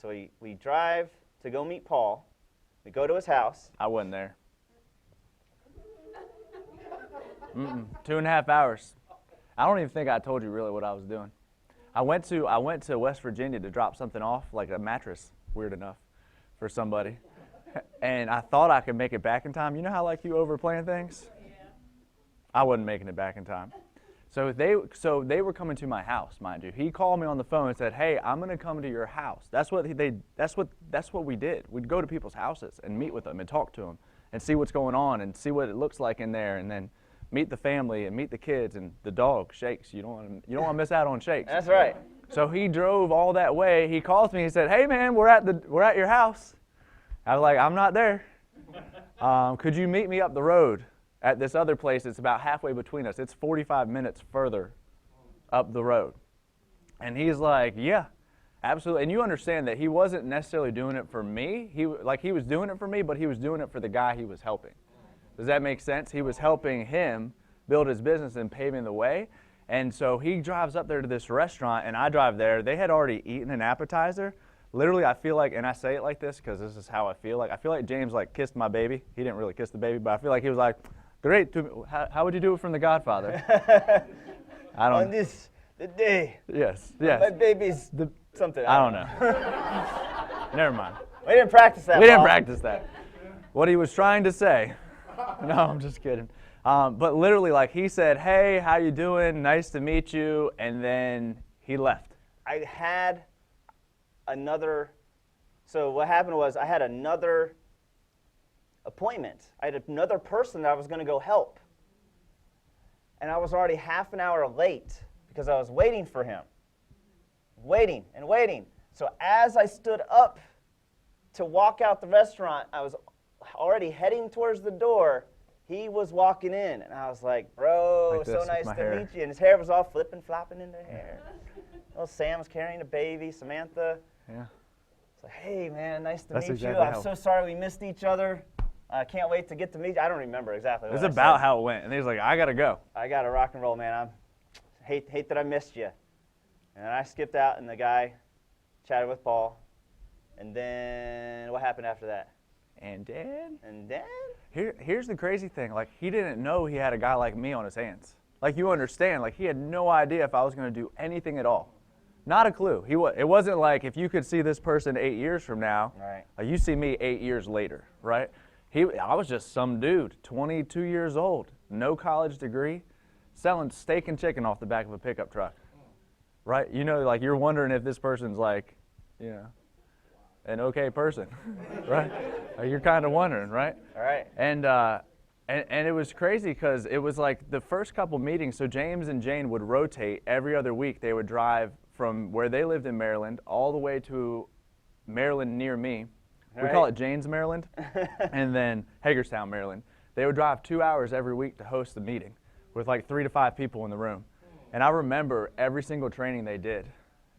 Speaker 2: so we drive to go meet Paul. We go to his house.
Speaker 3: I wasn't there. 2.5 hours. I don't even think I told you really what I was doing. I went to West Virginia to drop something off, like a mattress, weird enough, for somebody. And I thought I could make it back in time. You know how like you overplan things? Yeah. I wasn't making it back in time. So they were coming to my house, mind you. He called me on the phone and said, "Hey, I'm going to come to your house." That's what we did. We'd go to people's houses and meet with them and talk to them and see what's going on and see what it looks like in there, and then meet the family and meet the kids and the dog, Shakes. You don't want to miss out on Shakes.
Speaker 2: That's right.
Speaker 3: So he drove all that way. He calls me. He said, "Hey man, we're at your house." I was like, "I'm not there. Could you meet me up the road at this other place? It's about halfway between us. It's 45 minutes further up the road." And he's like, "Yeah, absolutely." And you understand that he wasn't necessarily doing it for me. He was doing it for me, but he was doing it for the guy he was helping. Does that make sense? He was helping him build his business and paving the way. And so he drives up there to this restaurant, and I drive there. They had already eaten an appetizer. Literally, I feel like, and I say it like this because this is how I feel like James like kissed my baby. He didn't really kiss the baby, but I feel like he was like, "Great, how would you do it from The Godfather?" I don't.
Speaker 2: On the day.
Speaker 3: Yes.
Speaker 2: My baby's something.
Speaker 3: I don't know. Never mind.
Speaker 2: We didn't practice that.
Speaker 3: We didn't practice that. What he was trying to say. No, I'm just kidding. But literally, like, he said, hey, how you doing? Nice to meet you. And then he left.
Speaker 2: I had another, so what happened was I had another appointment. I had another person that I was going to go help. And I was already half an hour late because I was waiting for him. Waiting and waiting. So as I stood up to walk out the restaurant, I was already heading towards the door. He was walking in, and I was like, bro, so nice to meet you. And his hair was all flipping, flopping in the hair. Little Sam was carrying a baby, Samantha.
Speaker 3: Yeah.
Speaker 2: It's like, hey, man, nice to meet you. I'm so sorry we missed each other. I can't wait to get to meet you. I don't remember exactly what I said.
Speaker 3: It's about how it went. And he was like, I got to go.
Speaker 2: I got to rock and roll, man. Hate that I missed you. And I skipped out, and the guy chatted with Paul. And then what happened after that?
Speaker 3: And then? Here's the crazy thing. Like, he didn't know he had a guy like me on his hands. Like, you understand. Like, he had no idea if I was going to do anything at all. Not a clue. It wasn't like if you could see this person 8 years from now,
Speaker 2: right.
Speaker 3: Like you see me 8 years later, right? I was just some dude, 22 years old, no college degree, selling steak and chicken off the back of a pickup truck, right? You know, like, you're wondering if this person's like, you know, an okay person, right? Like, you're kind of wondering, right?
Speaker 2: All right.
Speaker 3: And it was crazy because it was like the first couple meetings, so James and Jane would rotate every other week. They would drive from where they lived in Maryland all the way to Maryland near me. We call it Janes, Maryland, and then Hagerstown, Maryland. They would drive 2 hours every week to host the meeting with like 3 to 5 people in the room. And I remember every single training they did.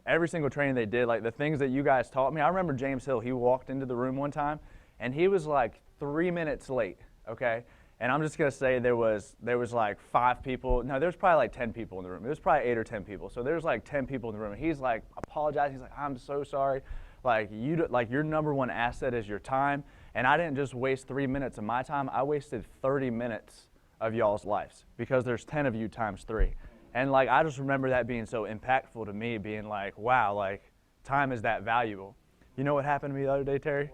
Speaker 3: Every single training they did, like the things that you guys taught me. I remember James Hill, he walked into the room one time, and he was like 3 minutes late, okay? And I'm just going to say there was like 5 people. No, there was probably like 10 people in the room. There was probably 8 or 10 people. So there's like 10 people in the room. And he's like apologizing. He's like, I'm so sorry. Like, your number one asset is your time. And I didn't just waste 3 minutes of my time. I wasted 30 minutes of y'all's lives because there's 10 of you times 3. And like, I just remember that being so impactful to me, being like, wow, like, time is that valuable. You know what happened to me the other day, Terry?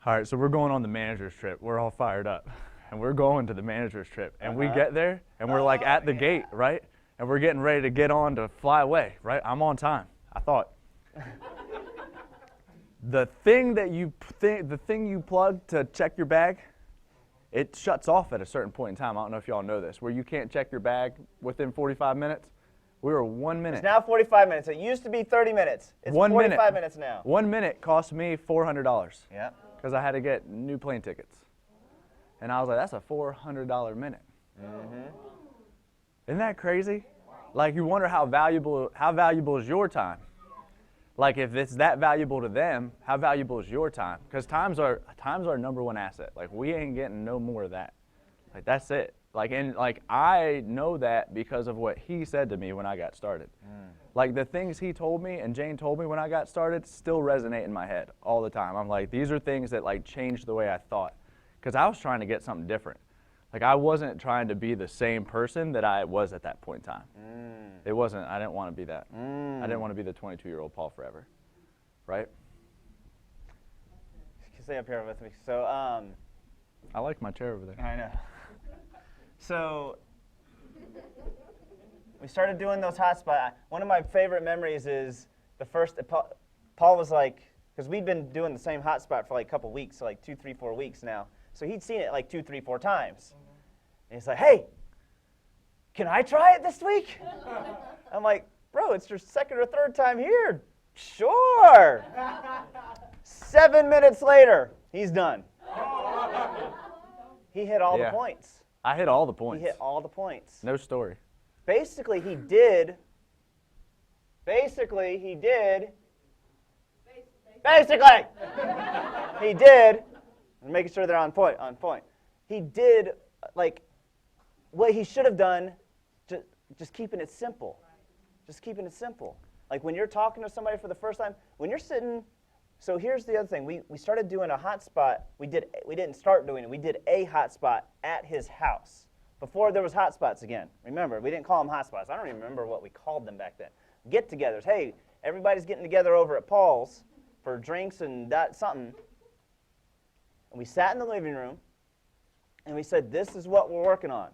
Speaker 3: All right, so we're going on the manager's trip. We're all fired up. And we're going to the manager's trip. And we get there, and we're like at the gate, right? And we're getting ready to get on to fly away, right? I'm on time, I thought. The thing you plug to check your bag, it shuts off at a certain point in time. I don't know if y'all know this, where you can't check your bag within 45 minutes. We were 1 minute.
Speaker 2: It's now 45 minutes. It used to be 30 minutes. It's 45 minutes now.
Speaker 3: 1 minute cost me $400.
Speaker 2: Yeah.
Speaker 3: Because I had to get new plane tickets. And I was like, that's a $400 minute.
Speaker 2: Mm-hmm.
Speaker 3: Isn't that crazy? Like, you wonder how valuable is your time? Like, if it's that valuable to them, how valuable is your time? Because time's our number one asset. Like, we ain't getting no more of that. Like, that's it. Like, and like, I know that because of what he said to me when I got started. Like, the things he told me and Jane told me when I got started still resonate in my head all the time. I'm like, these are things that like changed the way I thought. Because I was trying to get something different. Like, I wasn't trying to be the same person that I was at that point in time. It wasn't, I didn't want to be that. I didn't want to be the 22-year-old Paul forever, right?
Speaker 2: Stay up here with me. So,
Speaker 3: I like my chair over there.
Speaker 2: I know. So, we started doing those hotspots. One of my favorite memories is the first, Paul was like, because we'd been doing the same hotspot for like a couple weeks, so like 2, 3, 4 weeks now. So he'd seen it like 2, 3, 4 times. And he's like, hey, can I try it this week? I'm like, bro, it's your second or third time here. Sure. 7 minutes later, he's done. He hit all the points.
Speaker 3: I hit all the points.
Speaker 2: He hit all the points.
Speaker 3: No story.
Speaker 2: Basically, he did. I'm making sure they're on point. He did, like, what he should have done, just keeping it simple. Just keeping it simple. Like, when you're talking to somebody for the first time, when you're sitting, so here's the other thing. We started doing a hotspot. We didn't start doing it. We did a hotspot at his house. Before there was hotspots again. Remember, we didn't call them hotspots. I don't even remember what we called them back then. Get-togethers. Hey, everybody's getting together over at Paul's. for drinks and that something. And we sat in the living room, and we said, this is what we're working on.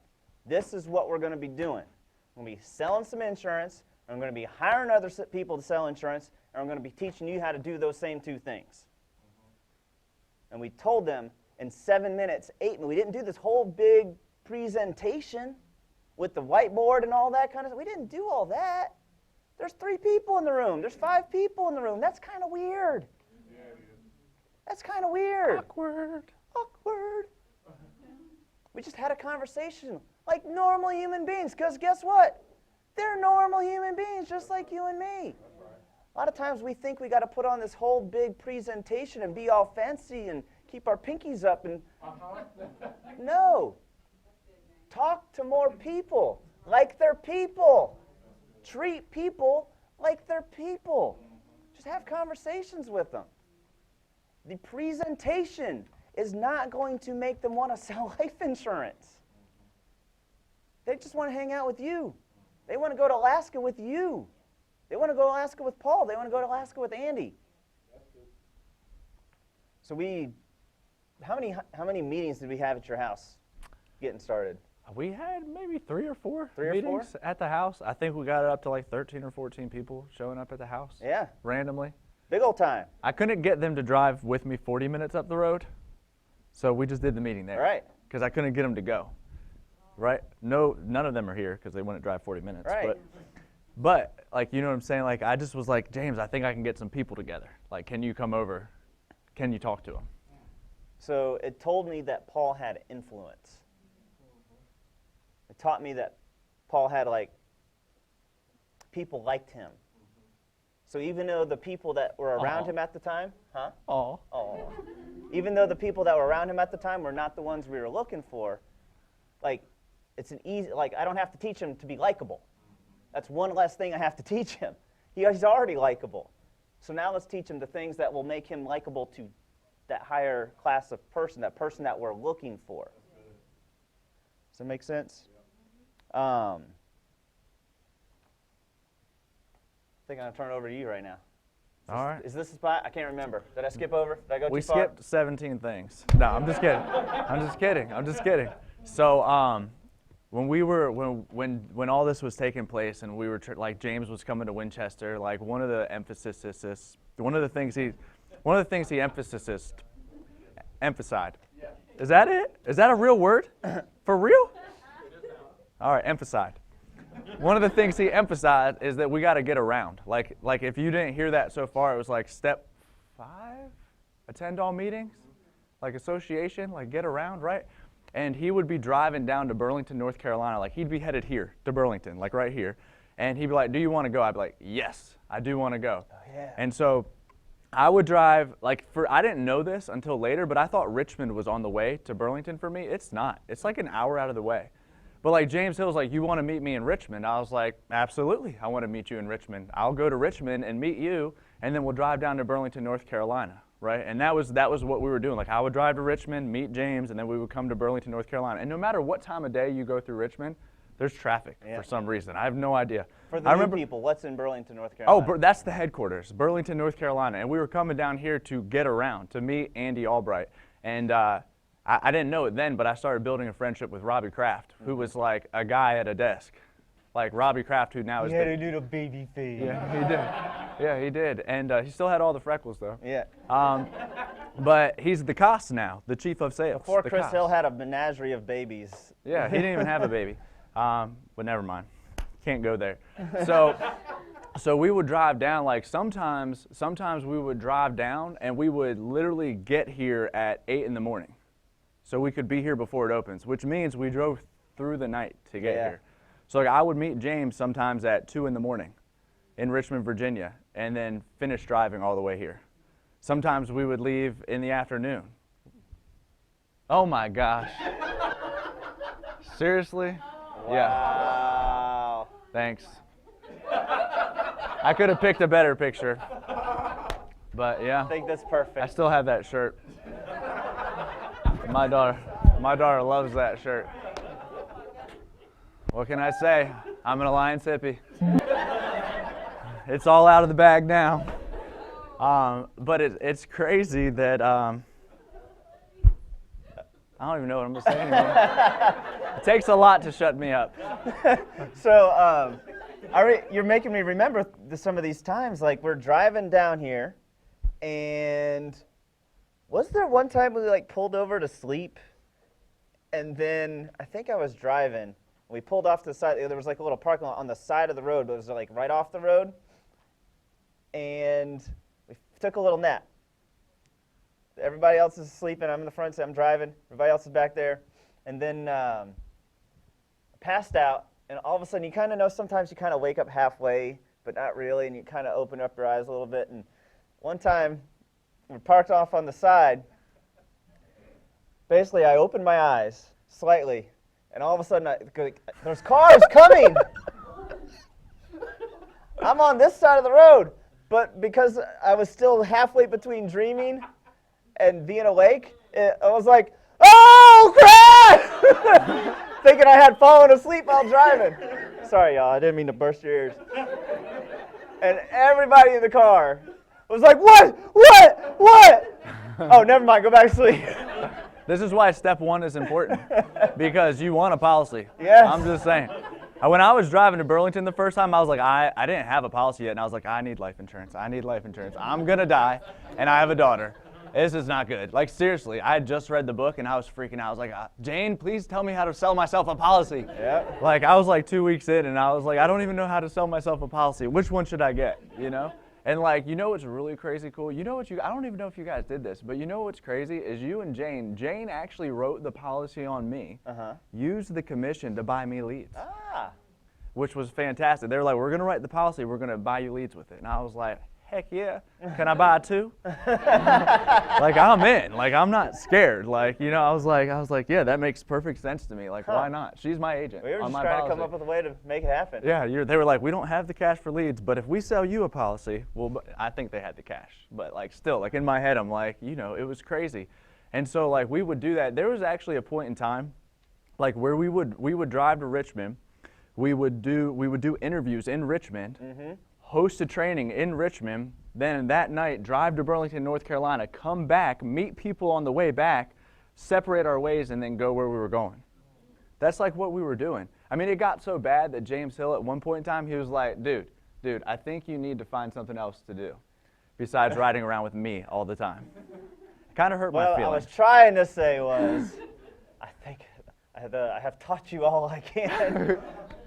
Speaker 2: This is what we're going to be doing. We're going to be selling some insurance, and we're going to be hiring other people to sell insurance, and we're going to be teaching you how to do those same two things. And we told them in 7 minutes, 8 minutes. We didn't do this whole big presentation with the whiteboard and all that kind of stuff. We didn't do all that. There's 3 people in the room. There's 5 people in the room. That's kind of weird. That's kind of weird.
Speaker 3: Awkward.
Speaker 2: Awkward. We just had a conversation like normal human beings, because guess what? They're normal human beings just like you and me. A lot of times we think we got to put on this whole big presentation and be all fancy and keep our pinkies up. And no. Talk to more people like they're people. Treat people like they're people. Just have conversations with them. The presentation is not going to make them want to sell life insurance. They just want to hang out with you. They want to go to Alaska with you. They want to go to Alaska with Paul. They want to go to Alaska with Andy. So how many meetings did we have at your house getting started?
Speaker 3: We had maybe 3 or 4
Speaker 2: 3 or
Speaker 3: meetings
Speaker 2: 4?
Speaker 3: at the house. I think we got it up to like 13 or 14 people showing up at the house.
Speaker 2: Yeah.
Speaker 3: Randomly.
Speaker 2: Big old time.
Speaker 3: I couldn't get them to drive with me 40 minutes up the road, so we just did the meeting there.
Speaker 2: Right.
Speaker 3: Because I couldn't get them to go. Right? No, none of them are here because they wouldn't drive 40 minutes.
Speaker 2: Right.
Speaker 3: But like, you know what I'm saying? Like, I just was like, James, I think I can get some people together. Like, can you come over? Can you talk to them?
Speaker 2: So it told me that Paul had influence. It taught me that Paul had, like, people liked him. So even though the people that were around him at the time, even though the people that were around him at the time were not the ones we were looking for, like, it's an easy, like, I don't have to teach him to be likable. That's one less thing I have to teach him. He's already likable. So now let's teach him the things that will make him likable to that higher class of person, that person that we're looking for. Does that make sense? I think I'm going to turn it over to you right now.
Speaker 3: All right.
Speaker 2: Is this the spot? I can't remember. Did I skip over? Did I go
Speaker 3: We
Speaker 2: too far?
Speaker 3: skipped 17 things. No, I'm just kidding. I'm just kidding. So when all this was taking place and we were like James was coming to Winchester, like one of the things he emphasized. Is that it? Is that a real word? For real? All right, emphasized. One of the things he emphasized is that we got to get around. Like if you didn't hear that so far, it was like step 5, attend all meetings, like association, like get around, right? And he would be driving down to Burlington, North Carolina. Like he'd be headed here to Burlington, like right here. And he'd be like, do you want to go? I'd be like, yes, I do want to go.
Speaker 2: Oh, yeah.
Speaker 3: And so I would drive, I didn't know this until later, but I thought Richmond was on the way to Burlington for me. It's not. It's like an hour out of the way. But like James Hill's like, you want to meet me in Richmond? I was like, absolutely, I want to meet you in Richmond. I'll go to Richmond and meet you, and then we'll drive down to Burlington, North Carolina, right? And that was what we were doing. Like I would drive to Richmond, meet James, and then we would come to Burlington, North Carolina. And no matter what time of day you go through Richmond, there's traffic for some reason. I have no idea.
Speaker 2: For the new people, what's in Burlington, North Carolina?
Speaker 3: Oh, that's the headquarters, Burlington, North Carolina. And we were coming down here to get around, to meet Andy Albright. And I didn't know it then, but I started building a friendship with Robbie Kraft, who was like a guy at a desk. Like Robbie Kraft, who now is
Speaker 2: had a little baby face.
Speaker 3: Yeah, he did. Yeah, he did. And he still had all the freckles, though.
Speaker 2: Yeah.
Speaker 3: But he's the Katz now, the chief of sales.
Speaker 2: Before Chris Hill had a menagerie of babies.
Speaker 3: Yeah, he didn't even have a baby. But never mind. Can't go there. So we would drive down, like sometimes we would drive down and we would literally get here at 8 in the morning. So we could be here before it opens, which means we drove through the night to get here. So like I would meet James sometimes at 2 in the morning in Richmond, Virginia, and then finish driving all the way here. Sometimes we would leave in the afternoon. Oh my gosh. Seriously?
Speaker 2: Wow.
Speaker 3: Yeah. Thanks. I could have picked a better picture. But yeah.
Speaker 2: I think that's perfect.
Speaker 3: I still have that shirt. My daughter loves that shirt. What can I say? I'm an Alliance hippie. It's all out of the bag now. But it's crazy that I don't even know what I'm going to say anymore. It takes a lot to shut me up.
Speaker 2: So you're making me remember some of these times. Like we're driving down here, and was there one time we like pulled over to sleep, and then I think I was driving. We pulled off to the side. There was like a little parking lot on the side of the road, but it was like right off the road, and we took a little nap. Everybody else is sleeping. I'm in the front seat. I'm driving. Everybody else is back there. And then passed out. And all of a sudden, you kind of know sometimes you kind of wake up halfway, but not really. And you kind of open up your eyes a little bit. And one time, we parked off on the side. Basically, I opened my eyes slightly. And all of a sudden, there's cars coming. I'm on this side of the road. But because I was still halfway between dreaming and being awake, I was like, oh, crap! Thinking I had fallen asleep while driving. Sorry, y'all, I didn't mean to burst your ears. And everybody in the car was like, what? Oh, never mind, go back to sleep.
Speaker 3: This is why step one is important, because you want a policy.
Speaker 2: Yes.
Speaker 3: I'm just saying. When I was driving to Burlington the first time, I was like, I didn't have a policy yet, and I was like, I need life insurance. I'm going to die, and I have a daughter. This is not good. Like, seriously, I had just read the book, and I was freaking out. I was like, Jane, please tell me how to sell myself a policy.
Speaker 2: Yep.
Speaker 3: Like, I was like 2 weeks in, and I was like, I don't even know how to sell myself a policy. Which one should I get, you know? And, like, you know what's really crazy cool? You know what I don't even know if you guys did this, but you know what's crazy is you and Jane actually wrote the policy on me, used the commission to buy me leads. Which was fantastic. They were like, we're going to write the policy, we're going to buy you leads with it. And I was like, heck yeah, can I buy two? Like, I'm in. Like, I'm not scared. Like, you know, I was like, yeah, that makes perfect sense to me. Like, why not? She's my agent.
Speaker 2: We were
Speaker 3: on
Speaker 2: just
Speaker 3: my
Speaker 2: trying
Speaker 3: policy.
Speaker 2: to come up with a way to make it happen.
Speaker 3: Yeah, they were like, we don't have the cash for leads, but if we sell you a policy, well, I think they had the cash. But, like, still, like, in my head, I'm like, you know, it was crazy. And so, like, we would do that. There was actually a point in time, like, where we would drive to Richmond. We would do interviews in Richmond, host a training in Richmond, then that night drive to Burlington, North Carolina, come back, meet people on the way back, separate our ways, and then go where we were going. That's like what we were doing. I mean, it got so bad that James Hill at one point in time, he was like, dude, I think you need to find something else to do besides riding around with me all the time. It kind of hurt my feelings.
Speaker 2: What I was trying to say was, I think I have taught you all I can.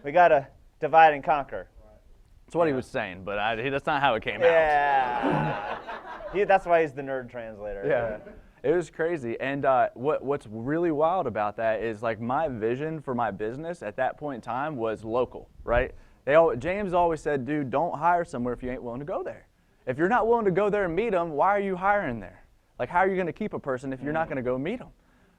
Speaker 2: We got to divide and conquer.
Speaker 3: That's what he was saying, but that's not how it came out.
Speaker 2: Yeah. That's why he's the nerd translator.
Speaker 3: Yeah. It was crazy. And what's really wild about that is, like, my vision for my business at that point in time was local, right? James always said, dude, don't hire somewhere if you ain't willing to go there. If you're not willing to go there and meet them, why are you hiring there? Like, how are you going to keep a person if you're not going to go meet them,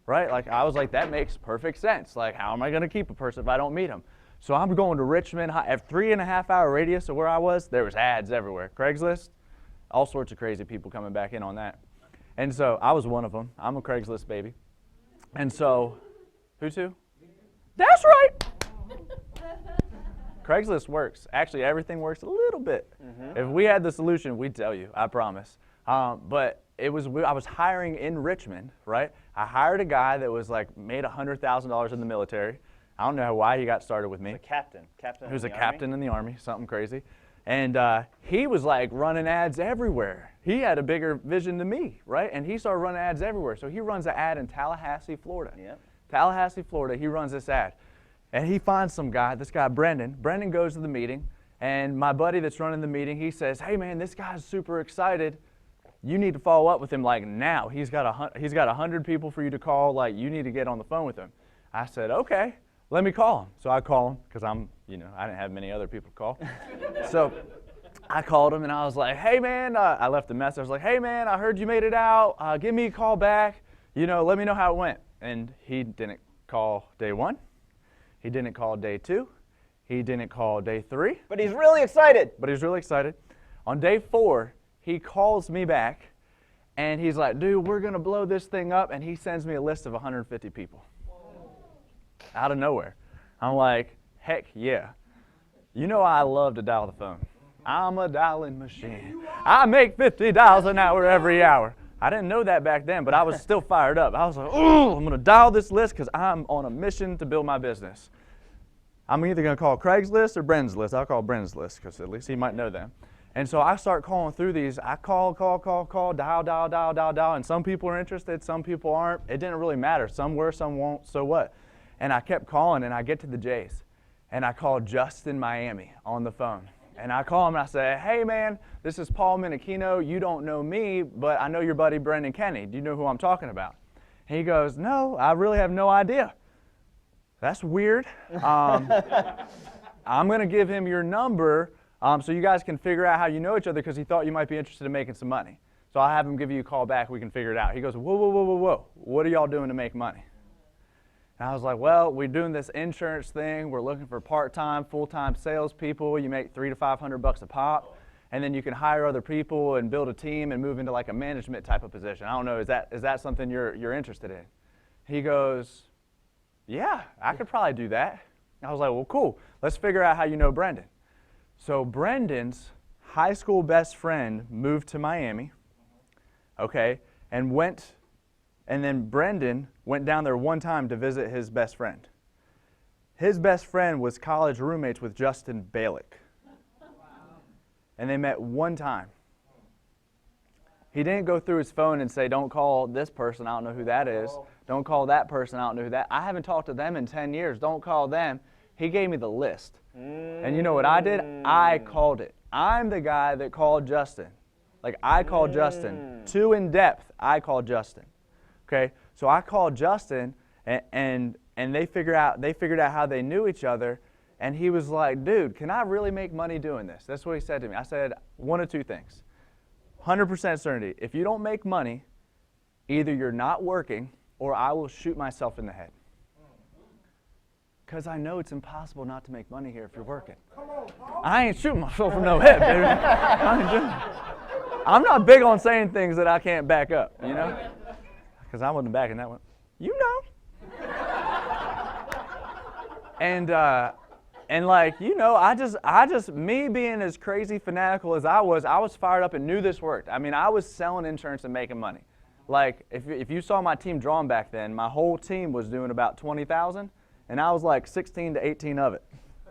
Speaker 3: right? Like, I was like, that makes perfect sense. Like, how am I going to keep a person if I don't meet them? So I'm going to Richmond. At 3.5 hour radius of where I was, there was ads everywhere. Craigslist, all sorts of crazy people coming back in on that. And so I was one of them. I'm a Craigslist baby. And so, who to? That's right. Craigslist works. Actually, everything works a little bit. If we had the solution, we'd tell you, I promise. But I was hiring in Richmond, right? I hired a guy that was like made $100,000 in the military. I don't know why he got started with me.
Speaker 2: A captain.
Speaker 3: He was a captain in the Army, something crazy. And he was like running ads everywhere. He had a bigger vision than me, right? And he started running ads everywhere. So he runs an ad in Tallahassee, Florida.
Speaker 2: Yep.
Speaker 3: Tallahassee, Florida, he runs this ad. And he finds this guy, Brendan. Brendan goes to the meeting, and my buddy that's running the meeting, he says, hey man, this guy's super excited. You need to follow up with him like now. He's got 100 people for you to call. Like, you need to get on the phone with him. I said, okay. Let me call him. So I call him because I didn't have many other people to call. So I called him and I was like, hey man, I left a message. I was like, hey man, I heard you made it out. Give me a call back. Let me know how it went. And he didn't call day 1. He didn't call day 2. He didn't call day 3.
Speaker 2: But he's really excited.
Speaker 3: On day 4, he calls me back and he's like, dude, we're going to blow this thing up. And he sends me a list of 150 people. Out of nowhere. I'm like, heck yeah. You know I love to dial the phone. I'm a dialing machine. I make 50 dials an hour every hour. I didn't know that back then, but I was still fired up. I was like, oh, I'm going to dial this list because I'm on a mission to build my business. I'm either going to call Craig's list or Bren's list. I'll call Bren's list because at least he might know them. And so I start calling through these. I call, dial, and some people are interested, some people aren't. It didn't really matter. Some were, some won't, so what? And I kept calling, and I get to the J's. And I called Justin Miami on the phone. And I call him and I say, hey man, this is Paul Minichino. You don't know me, but I know your buddy Brendan Kenny. Do you know who I'm talking about? And he goes, no, I really have no idea. That's weird. I'm going to give him your number so you guys can figure out how you know each other because he thought you might be interested in making some money. So I'll have him give you a call back. We can figure it out. He goes, whoa. What are y'all doing to make money? And I was like, well, we're doing this insurance thing. We're looking for part-time, full-time salespeople. You make $300 to $500 a pop, and then you can hire other people and build a team and move into like a management type of position. I don't know, is that something you're interested in? He goes, yeah, I could probably do that. I was like, well, cool. Let's figure out how you know Brendan. So Brendan's high school best friend moved to Miami, okay, and then Brendan went down there one time to visit his best friend. His best friend was college roommates with Justin Balick. And they met one time. He didn't go through his phone and say, don't call this person, I don't know who that is. Don't call that person, I don't know who that is. I haven't talked to them in 10 years. Don't call them. He gave me the list. And you know what I did? I called it. I'm the guy that called Justin. Like, I called Justin. Too in depth, I called Justin. Okay, so I called Justin, and they figured out how they knew each other, and he was like, dude, can I really make money doing this? That's what he said to me. I said, one of two things. 100% certainty. If you don't make money, either you're not working or I will shoot myself in the head. Because I know it's impossible not to make money here if you're working. I ain't shooting myself in no head, baby. I'm not big on saying things that I can't back up, you know? Because I wasn't backing that one. You know. And like, you know, I just, me being as crazy fanatical as I was fired up and knew this worked. I mean, I was selling insurance and making money. Like, if you saw my team drawn back then, my whole team was doing about 20,000, and I was like 16 to 18 of it.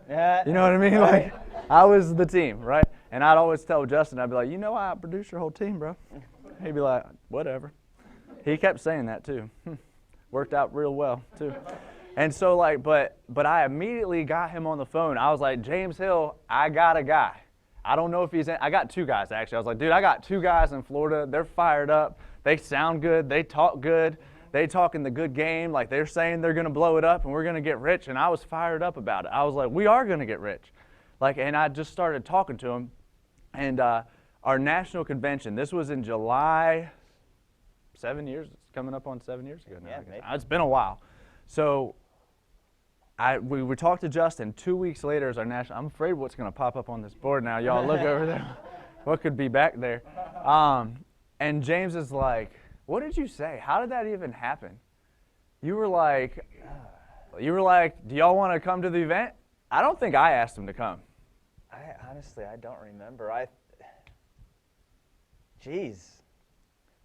Speaker 3: Yeah. You know what I mean? Like, I was the team, right? And I'd always tell Justin, I'd be like, you know, I produced your whole team, bro. He'd be like, whatever. He kept saying that too. Worked out real well too. And so like, but I immediately got him on the phone. I was like, James Hill, I got a guy. I don't know if he's in. I got two guys actually. I was like, dude, I got two guys in Florida. They're fired up. They sound good. They talk good. They talk in the good game. Like they're saying they're going to blow it up and we're going to get rich. And I was fired up about it. I was like, we are going to get rich. Like, and I just started talking to him. And our national convention, this was in July. 7 years, it's coming up on 7 years ago now.
Speaker 2: Yeah, maybe.
Speaker 3: It's been a while. So we talked to Justin. 2 weeks later is our national. I'm afraid what's going to pop up on this board now. Y'all look over there. What could be back there? And James is like, what did you say? How did that even happen? You were like, do y'all want to come to the event? I don't think I asked him to come.
Speaker 2: Honestly, I don't remember. Jeez.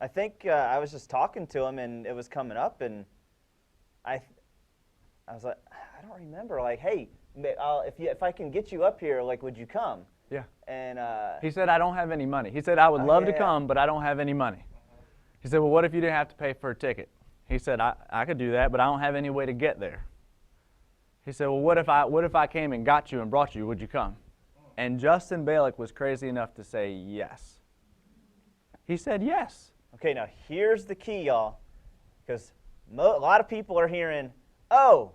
Speaker 2: I think I was just talking to him, and it was coming up, and I was like, I don't remember. Like, hey, if I can get you up here, like, would you come?
Speaker 3: Yeah.
Speaker 2: And
Speaker 3: he said, I don't have any money. He said, I would love to come, but I don't have any money. He said, well, what if you didn't have to pay for a ticket? He said, I could do that, but I don't have any way to get there. He said, well, what if I came and got you and brought you? Would you come? And Justin Balick was crazy enough to say yes. He said yes.
Speaker 2: Okay, now here's the key, y'all, because a lot of people are hearing, oh,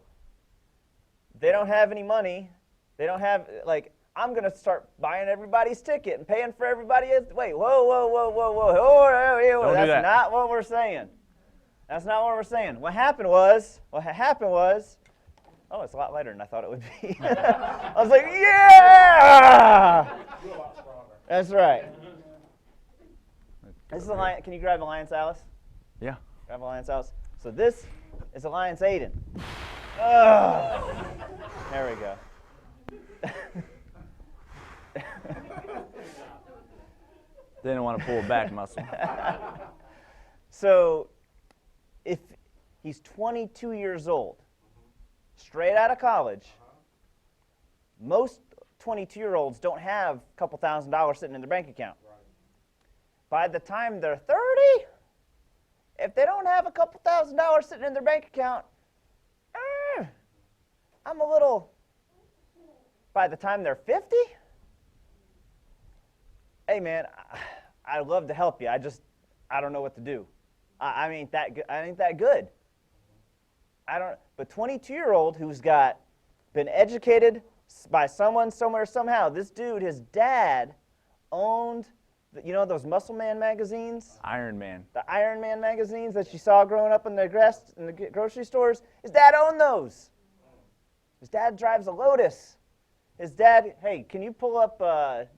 Speaker 2: they don't have any money. They don't have, like, I'm going to start buying everybody's ticket and paying for everybody. Wait, whoa. That's not what we're saying. That's not what we're saying. What happened was, oh, it's a lot lighter than I thought it would be. I was like, yeah! That's right. This is Alliance. Can you grab Alliance Alice?
Speaker 3: Yeah.
Speaker 2: Grab Alliance Alice. So this is Alliance Aiden. There we go.
Speaker 3: Didn't want to pull back muscle.
Speaker 2: So if he's 22 years old, straight out of college, most 22-year-olds don't have a couple $1,000s sitting in their bank account. By the time they're 30, if they don't have a couple $1,000s sitting in their bank account, I'm a little, by the time they're 50, hey man, I'd love to help you. I don't know what to do. I ain't that good. But 22-year-old who's been educated by someone, somewhere, somehow. This dude, his dad owned, those Muscle Man magazines?
Speaker 3: Iron Man.
Speaker 2: The Iron Man magazines that you saw growing up in the grocery stores. His dad owned those. His dad drives a Lotus. His dad, hey, can you pull up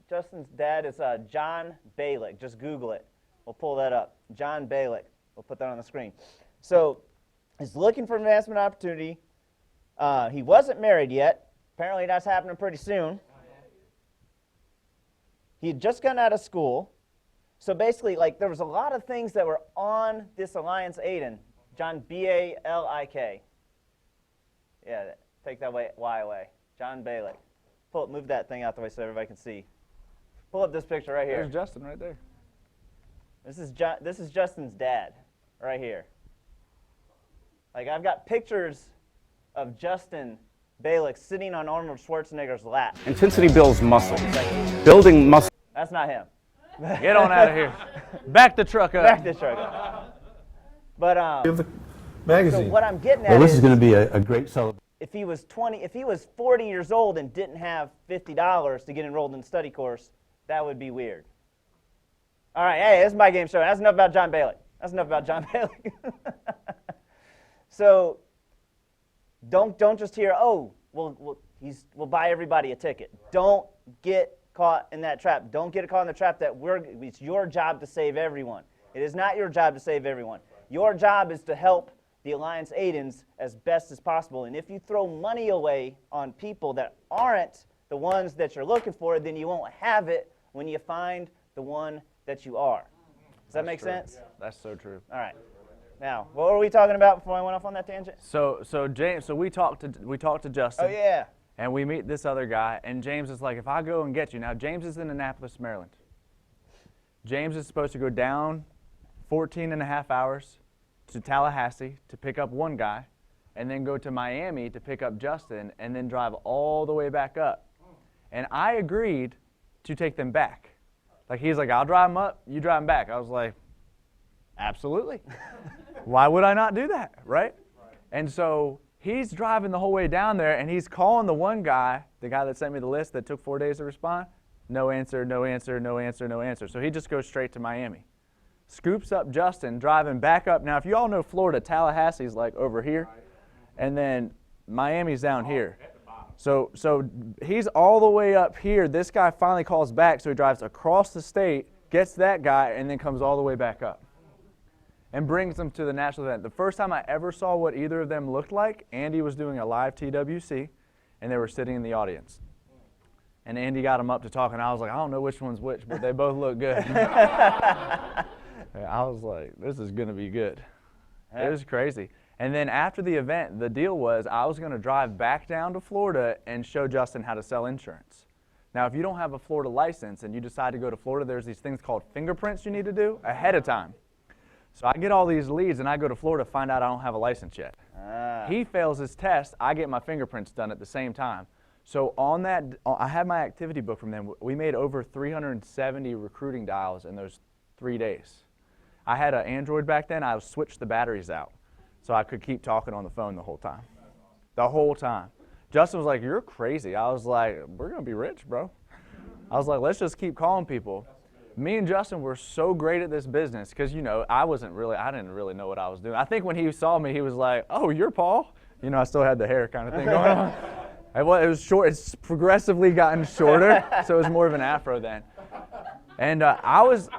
Speaker 2: Justin's dad? It's John Balick. Just Google it. We'll pull that up. John Balick. We'll put that on the screen. So he's looking for investment opportunity. He wasn't married yet. Apparently that's happening pretty soon. He had just gotten out of school. So basically, there was a lot of things that were on this Alliance Aiden. John B-A-L-I-K. Yeah, take that Y away. John Balick. Move that thing out the way so everybody can see. Pull up this picture right here.
Speaker 3: There's Justin right there.
Speaker 2: This is Justin's dad right here. I've got pictures of Justin Balick sitting on Arnold Schwarzenegger's lap.
Speaker 5: Intensity builds muscle. Building muscle.
Speaker 2: That's not him.
Speaker 3: Get on out of here. Back the truck up.
Speaker 2: Back the truck up. But
Speaker 1: Magazine.
Speaker 2: so what I'm getting at
Speaker 5: Well, this
Speaker 2: is
Speaker 5: is going to be a great celebration.
Speaker 2: if he was 40 years old and didn't have $50 to get enrolled in the study course, that would be weird. All right, hey, this is my game show. That's enough about John Balick. So don't just hear, we'll buy everybody a ticket. Don't get caught in that trap. Don't get caught in the trap that it's your job to save everyone. It is not your job to save everyone. Your job is to help the Alliance Aidens as best as possible. And if you throw money away on people that aren't the ones that you're looking for, then you won't have it when you find the one that you are. Does that make sense?
Speaker 3: Yeah. That's so true.
Speaker 2: All right. Now, what were we talking about before I went off on that tangent?
Speaker 3: So we talked to Justin.
Speaker 2: Oh yeah.
Speaker 3: And we meet this other guy, and James is like, if I go and get you. Now, James is in Annapolis, Maryland. James is supposed to go down 14 and a half hours to Tallahassee to pick up one guy, and then go to Miami to pick up Justin, and then drive all the way back up. And I agreed to take them back. He's like, I'll drive them up, you drive them back. I was like, absolutely. Why would I not do that, right? And so he's driving the whole way down there, and he's calling the one guy, the guy that sent me the list that took 4 days to respond. No answer, no answer, no answer, no answer. So he just goes straight to Miami. Scoops up Justin, driving back up. Now, if you all know Florida, Tallahassee's over here, and then Miami's down here. So he's all the way up here. This guy finally calls back, so he drives across the state, gets that guy, and then comes all the way back up and brings them to the national event. The first time I ever saw what either of them looked like, Andy was doing a live TWC, and they were sitting in the audience. And Andy got them up to talk, and I was like, I don't know which one's which, but they both look good. I was like, this is going to be good. It was crazy. And then after the event, the deal was I was going to drive back down to Florida and show Justin how to sell insurance. Now, if you don't have a Florida license and you decide to go to Florida, there's these things called fingerprints you need to do ahead of time. So I get all these leads, and I go to Florida to find out I don't have a license yet. He fails his test. I get my fingerprints done at the same time. So on that, I had my activity book from them. We made over 370 recruiting dials in those 3 days. I had an Android back then. I switched the batteries out so I could keep talking on the phone the whole time. The whole time. Justin was like, you're crazy. I was like, we're going to be rich, bro. I was like, let's just keep calling people. Me and Justin were so great at this business because, I didn't really know what I was doing. I think when he saw me, he was like, oh, you're Paul? I still had the hair kind of thing going on. It was short. It's progressively gotten shorter, so it was more of an afro then. And I was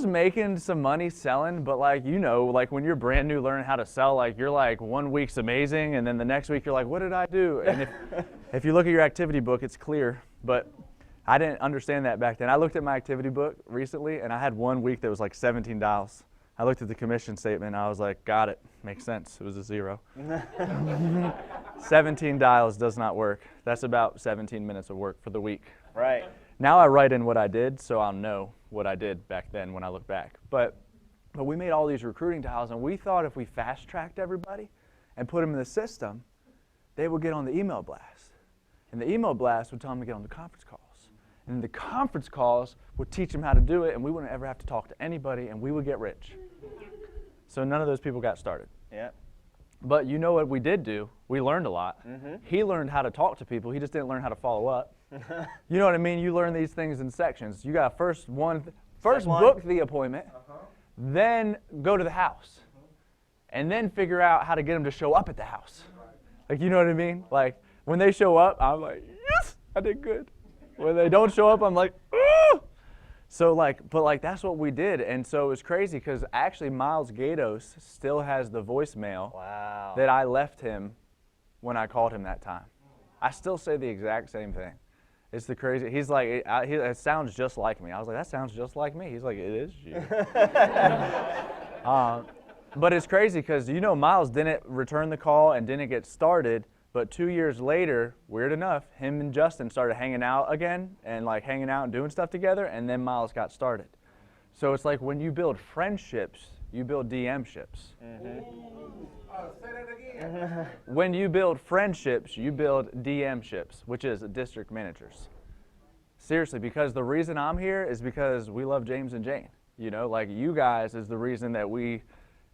Speaker 3: making some money selling, but when you're brand new learning how to sell, you're like 1 week's amazing, and then the next week you're like, what did I do? And if you look at your activity book, it's clear. But I didn't understand that back then. I looked at my activity book recently, and I had one week that was like $17. I looked at the commission statement, and I was like, got it. Makes sense. It was a zero. $17 does not work. That's about 17 minutes of work for the week.
Speaker 2: Right.
Speaker 3: Now I write in what I did, so I'll know what I did back then when I look back. But we made all these recruiting dials, and we thought if we fast-tracked everybody and put them in the system, they would get on the email blast. And the email blast would tell them to get on the conference calls. And the conference calls would teach them how to do it, and we wouldn't ever have to talk to anybody, and we would get rich. So none of those people got started.
Speaker 2: Yeah.
Speaker 3: But you know what we did do? We learned a lot.
Speaker 2: Mm-hmm.
Speaker 3: He learned how to talk to people. He just didn't learn how to follow up. You know what I mean? You learn these things in sections. You got first book the appointment, then go to the house, and then figure out how to get them to show up at the house. Like, you know what I mean? Like, when they show up, I'm like, yes, I did good. When they don't show up, I'm like, ah! So but that's what we did. And so it was crazy because actually Miles Gatos still has the voicemail that I left him when I called him that time. I still say the exact same thing. It's the crazy, he's like, it sounds just like me. I was like, that sounds just like me. He's like, it is you. But it's crazy because, Miles didn't return the call and didn't get started. But 2 years later, weird enough, him and Justin started hanging out again and hanging out and doing stuff together, and then Miles got started. So it's like when you build friendships, you build DM-ships.
Speaker 2: Mm-hmm.
Speaker 4: Say that again.
Speaker 3: When you build friendships, you build DM-ships, which is district managers. Seriously, because the reason I'm here is because we love James and Jane. You guys is the reason that we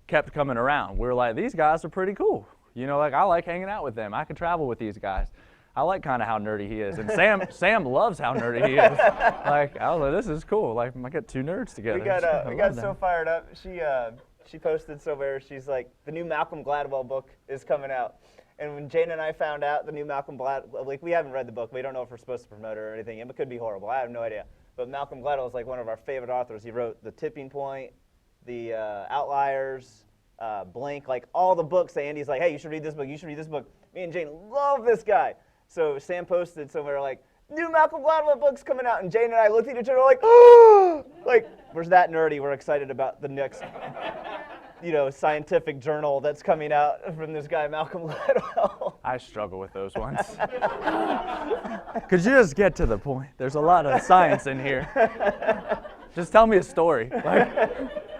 Speaker 3: kept coming around. We're like, these guys are pretty cool. I like hanging out with them. I could travel with these guys. I like kind of how nerdy he is. And Sam loves how nerdy he is. I was like, this is cool. I got two nerds together.
Speaker 2: We got so fired up. She posted somewhere, she's like, the new Malcolm Gladwell book is coming out. And when Jane and I found out the new Malcolm Gladwell, we haven't read the book. We don't know if we're supposed to promote it or anything. It could be horrible. I have no idea. But Malcolm Gladwell is one of our favorite authors. He wrote The Tipping Point, The Outliers, Blink, all the books that Andy's like, hey, you should read this book, you should read this book. Me and Jane love this guy. So Sam posted somewhere new Malcolm Gladwell book's coming out, and Jane and I looked at each other oh! We're that nerdy, we're excited about the next, scientific journal that's coming out from this guy, Malcolm Gladwell.
Speaker 3: I struggle with those ones. Could you just get to the point? There's a lot of science in here. Just tell me a story.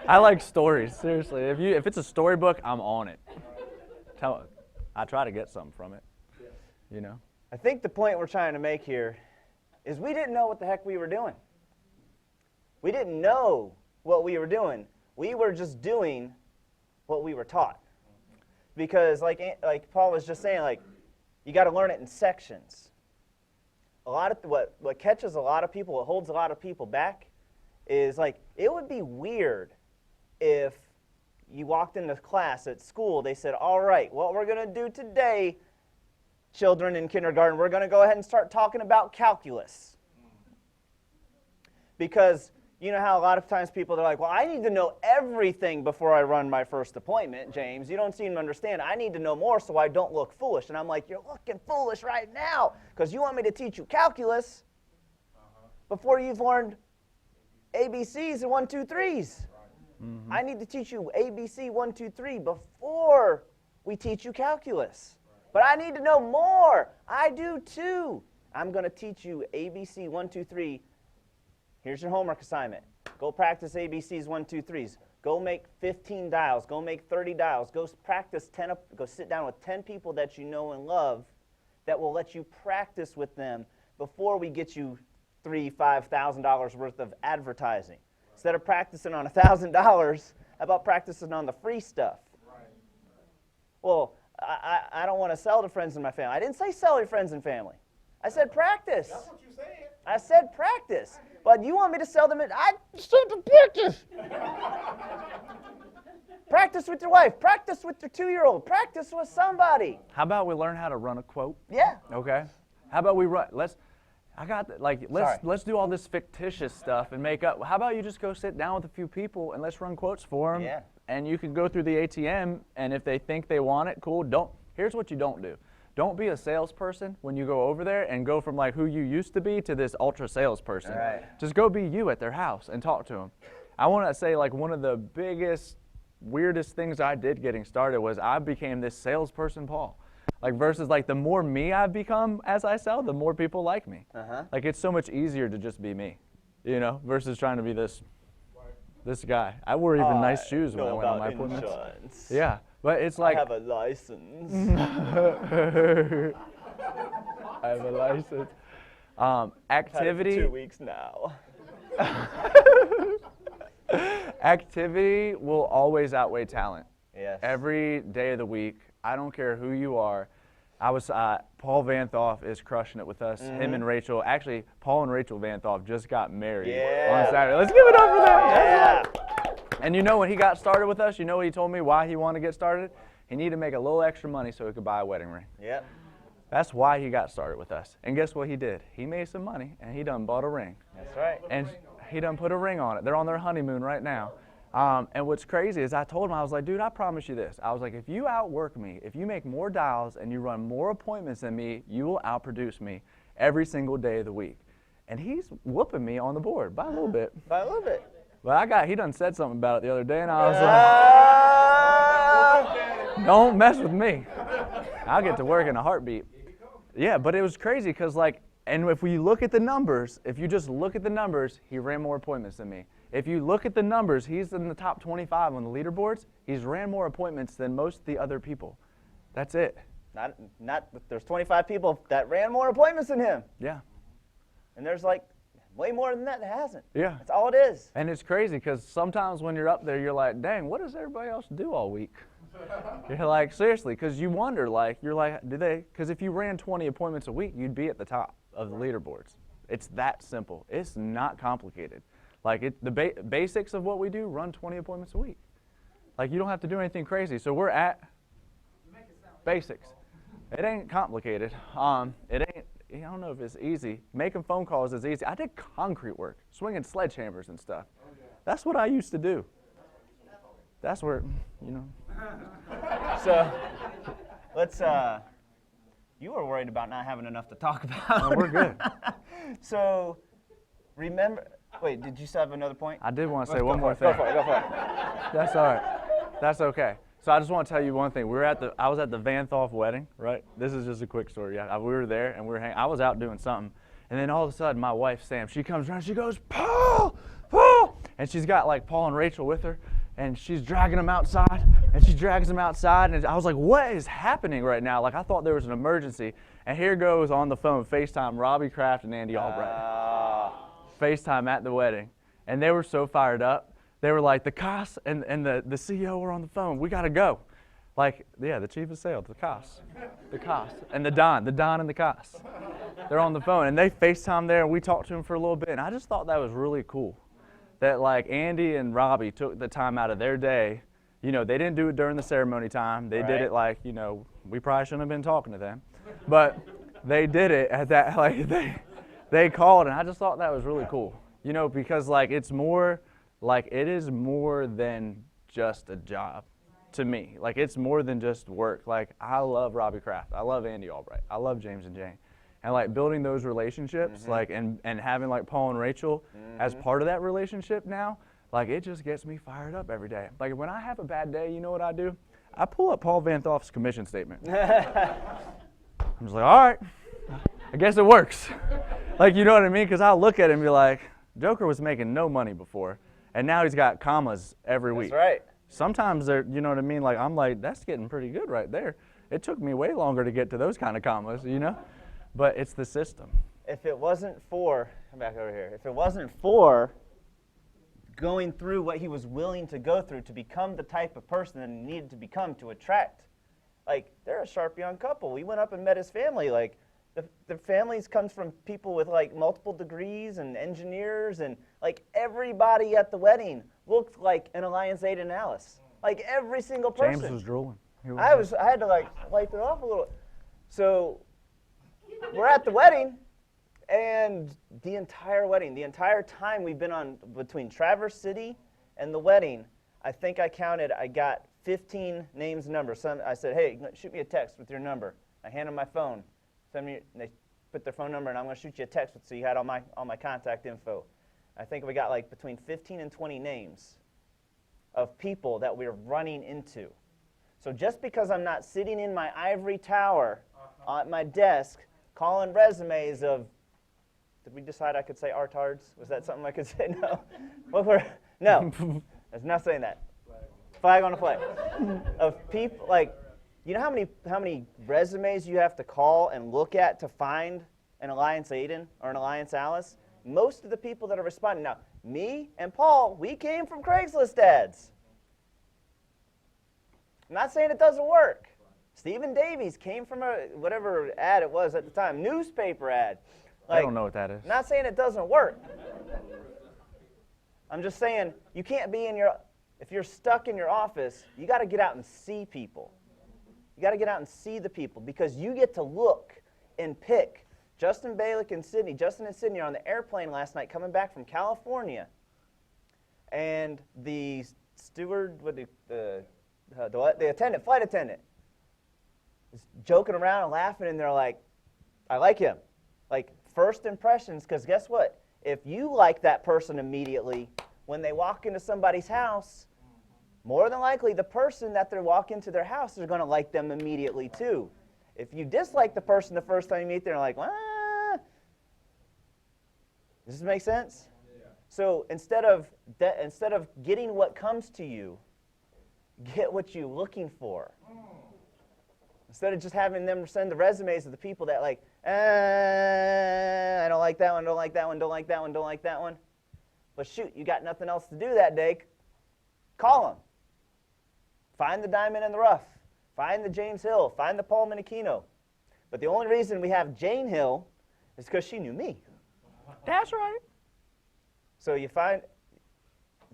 Speaker 3: I like stories, seriously. If it's a storybook, I'm on it. I try to get something from it,
Speaker 2: I think the point we're trying to make here is we didn't know what the heck we were doing. We didn't know what we were doing. We were just doing what we were taught. Because like Paul was just saying, you got to learn it in sections. A lot of what catches a lot of people, what holds a lot of people back is it would be weird if you walked into class at school, they said, all right, what we're going to do today, children in kindergarten, we're going to go ahead and start talking about calculus. Because you know how a lot of times people are like, well, I need to know everything before I run my first appointment, James. You don't seem to understand. I need to know more so I don't look foolish. And I'm like, you're looking foolish right now because you want me to teach you calculus before you've learned ABCs and 1, 2, 3s. Mm-hmm. I need to teach you ABC 1, 2, 3 before we teach you calculus. But I need to know more. I do too. I'm going to teach you ABC 1, 2, 3. Here's your homework assignment. Go practice ABCs 1, 2, 3s. Go make 15 dials. Go make 30 dials. Go practice 10. Go sit down with 10 people that you know and love that will let you practice with them before we get you $3,000, $5,000 worth of advertising. Instead of practicing on $1,000, how about practicing on the free stuff? Right. Well, I don't want to sell to friends and my family. I didn't say sell to friends and family. I said practice. That's what you said. I said practice. But you want me to sell them? I said to practice. Practice with your wife. Practice with your 2-year-old. Practice with somebody.
Speaker 3: How about we learn how to run a quote?
Speaker 2: Yeah.
Speaker 3: Okay. How about we run? Let's do all this fictitious stuff and make up. How about you just go sit down with a few people and let's run quotes for them. Yeah. And you can go through the ATM, and if they think they want it, cool. Here's what you don't do. don't be a salesperson when you go over there and go from like who you used to be to this ultra salesperson.
Speaker 2: Right.
Speaker 3: Just go be you at their house and talk to them. I want to say like one of the biggest, weirdest things I did getting started was I became this salesperson Paul. Like versus like the more me I've become as I sell, the more people like me. Like it's so much easier to just be me, you know, versus trying to be this guy. I wore even nice shoes when I went on my appointments.
Speaker 2: Insurance.
Speaker 3: Yeah, but it's like
Speaker 2: I have a license.
Speaker 3: I have a license. Activity.
Speaker 2: 2 weeks now.
Speaker 3: Activity will always outweigh talent.
Speaker 2: Yes.
Speaker 3: Every day of the week. I don't care who you are. Paul Vanthoff is crushing it with us. Him and Rachel. Actually, Paul and Rachel Vanthoff just got married on Saturday. Let's give it up for them.
Speaker 2: Yeah.
Speaker 3: And you know when he got started with us, you know what he told me why he wanted to get started? He needed to make a little extra money so he could buy a wedding ring.
Speaker 2: Yep.
Speaker 3: That's why he got started with us. And guess what he did? He made some money and he done bought a ring.
Speaker 2: That's right.
Speaker 3: And he done put a ring on it. They're on their honeymoon right now. And what's crazy is I told him, I was like, dude, I promise you this. I was like, if you outwork me, if you make more dials and you run more appointments than me, you will outproduce me every single day of the week. And he's whooping me on the board by a little bit.
Speaker 2: By a little bit.
Speaker 3: But he done said something about it the other day, and I was like, don't mess with me. I'll get to work in a heartbeat. Yeah, but it was crazy because and if we look at the numbers, if you just look at the numbers, he ran more appointments than me. If you look at the numbers, he's in the top 25 on the leaderboards. He's ran more appointments than most of the other people. That's it.
Speaker 2: There's 25 people that ran more appointments than him.
Speaker 3: Yeah.
Speaker 2: And there's like way more than that hasn't.
Speaker 3: Yeah.
Speaker 2: That's all it is.
Speaker 3: And it's crazy because sometimes when you're up there, you're like, dang, what does everybody else do all week? You're like, seriously, because you wonder, because if you ran 20 appointments a week, you'd be at the top of the leaderboards. It's that simple. It's not complicated. The basics of what we do, run 20 appointments a week. You don't have to do anything crazy. So we're at basics. It ain't complicated. I don't know if it's easy. Making phone calls is easy. I did concrete work, swinging sledgehammers and stuff. That's what I used to do. That's where,
Speaker 2: So, let's, you were worried about not having enough to talk about.
Speaker 3: No, we're good.
Speaker 2: So, wait, did you still have another point?
Speaker 3: I did want to say one more thing.
Speaker 2: Go for it.
Speaker 3: That's all right. That's okay. So I just want to tell you one thing. I was at the Vanthoff wedding, right? This is just a quick story. Yeah, we were there and we were hanging. I was out doing something, and then all of a sudden my wife Sam, she comes around. She goes, Paul, and she's got Paul and Rachel with her, and she's dragging them outside, and she drags them outside, and I was like, what is happening right now? I thought there was an emergency, and here goes on the phone FaceTime Robbie Kraft and Andy Albright. FaceTime at the wedding, and they were so fired up. They were like, the Katz and the CEO were on the phone. We got to go. The chief of sales, the Katz, and the Don and the Katz. They're on the phone, and they FaceTime there, and we talked to them for a little bit, and I just thought that was really cool. That Andy and Robbie took the time out of their day. They didn't do it during the ceremony time. They did it we probably shouldn't have been talking to them. But they did it at that, they called, and I just thought that was really cool. Because it's more, it is more than just a job to me. It's more than just work. I love Robbie Kraft. I love Andy Albright. I love James and Jane. And building those relationships, and having Paul and Rachel as part of that relationship now, it just gets me fired up every day. When I have a bad day, you know what I do? I pull up Paul Vanthoff's commission statement. I'm just all right, I guess it works. You know what I mean? Because I'll look at it and be like, Joker was making no money before, and now he's got commas every week.
Speaker 2: That's right.
Speaker 3: Sometimes they're, you know what I mean? I'm that's getting pretty good right there. It took me way longer to get to those kind of commas, But it's the system.
Speaker 2: If it wasn't for, come back over here. If it wasn't for going through what he was willing to go through to become the type of person that he needed to become to attract, they're a sharp young couple. We went up and met his family. The families comes from people with multiple degrees and engineers, and everybody at the wedding looked like an Alliance 8 and Alice. Every single person.
Speaker 3: James was drooling.
Speaker 2: I had to wipe it off a little. So we're at the wedding, and the entire time we've been on between Traverse City and the wedding, I think I got 15 names and numbers. I said, hey, shoot me a text with your number. I hand them my phone. They put their phone number, and I'm going to shoot you a text so you had all my contact info. I think we got like between 15 and 20 names of people that we're running into. So just because I'm not sitting in my ivory tower at my desk calling resumes of, did we decide I could say artards? Was that something I could say? No. No. I was not saying that. Flag on the flag. Of people, like, you know how many resumes you have to call and look at to find an Alliance Aiden or an Alliance Alice? Most of the people that are responding, now, me and Paul, we came from Craigslist ads. I'm not saying it doesn't work. Stephen Davies came from whatever ad it was at the time, newspaper ad.
Speaker 3: I don't know what that is.
Speaker 2: I'm not saying it doesn't work. I'm just saying you can't be if you're stuck in your office, you got to get out and see people. You got to get out and see the people because you get to look and pick. Justin and Sydney are on the airplane last night coming back from California, and the steward, the flight attendant, is joking around and laughing, and they're like, I like him. Like, first impressions, because guess what? If you like that person immediately, when they walk into somebody's house, more than likely the person that they're walking into their house is going to like them immediately too. If you dislike the person the first time you meet, they're like, does this make sense? Yeah. So instead of getting what comes to you, get what you're looking for. Instead of just having them send the resumes of the people that like, I don't like that one, don't like that one, don't like that one, don't like that one. But shoot, you got nothing else to do that day. Call them. Find the diamond in the rough. Find the James Hill. Find the Paul Minichino. But the only reason we have Jane Hill is because she knew me.
Speaker 3: That's right.
Speaker 2: So you find,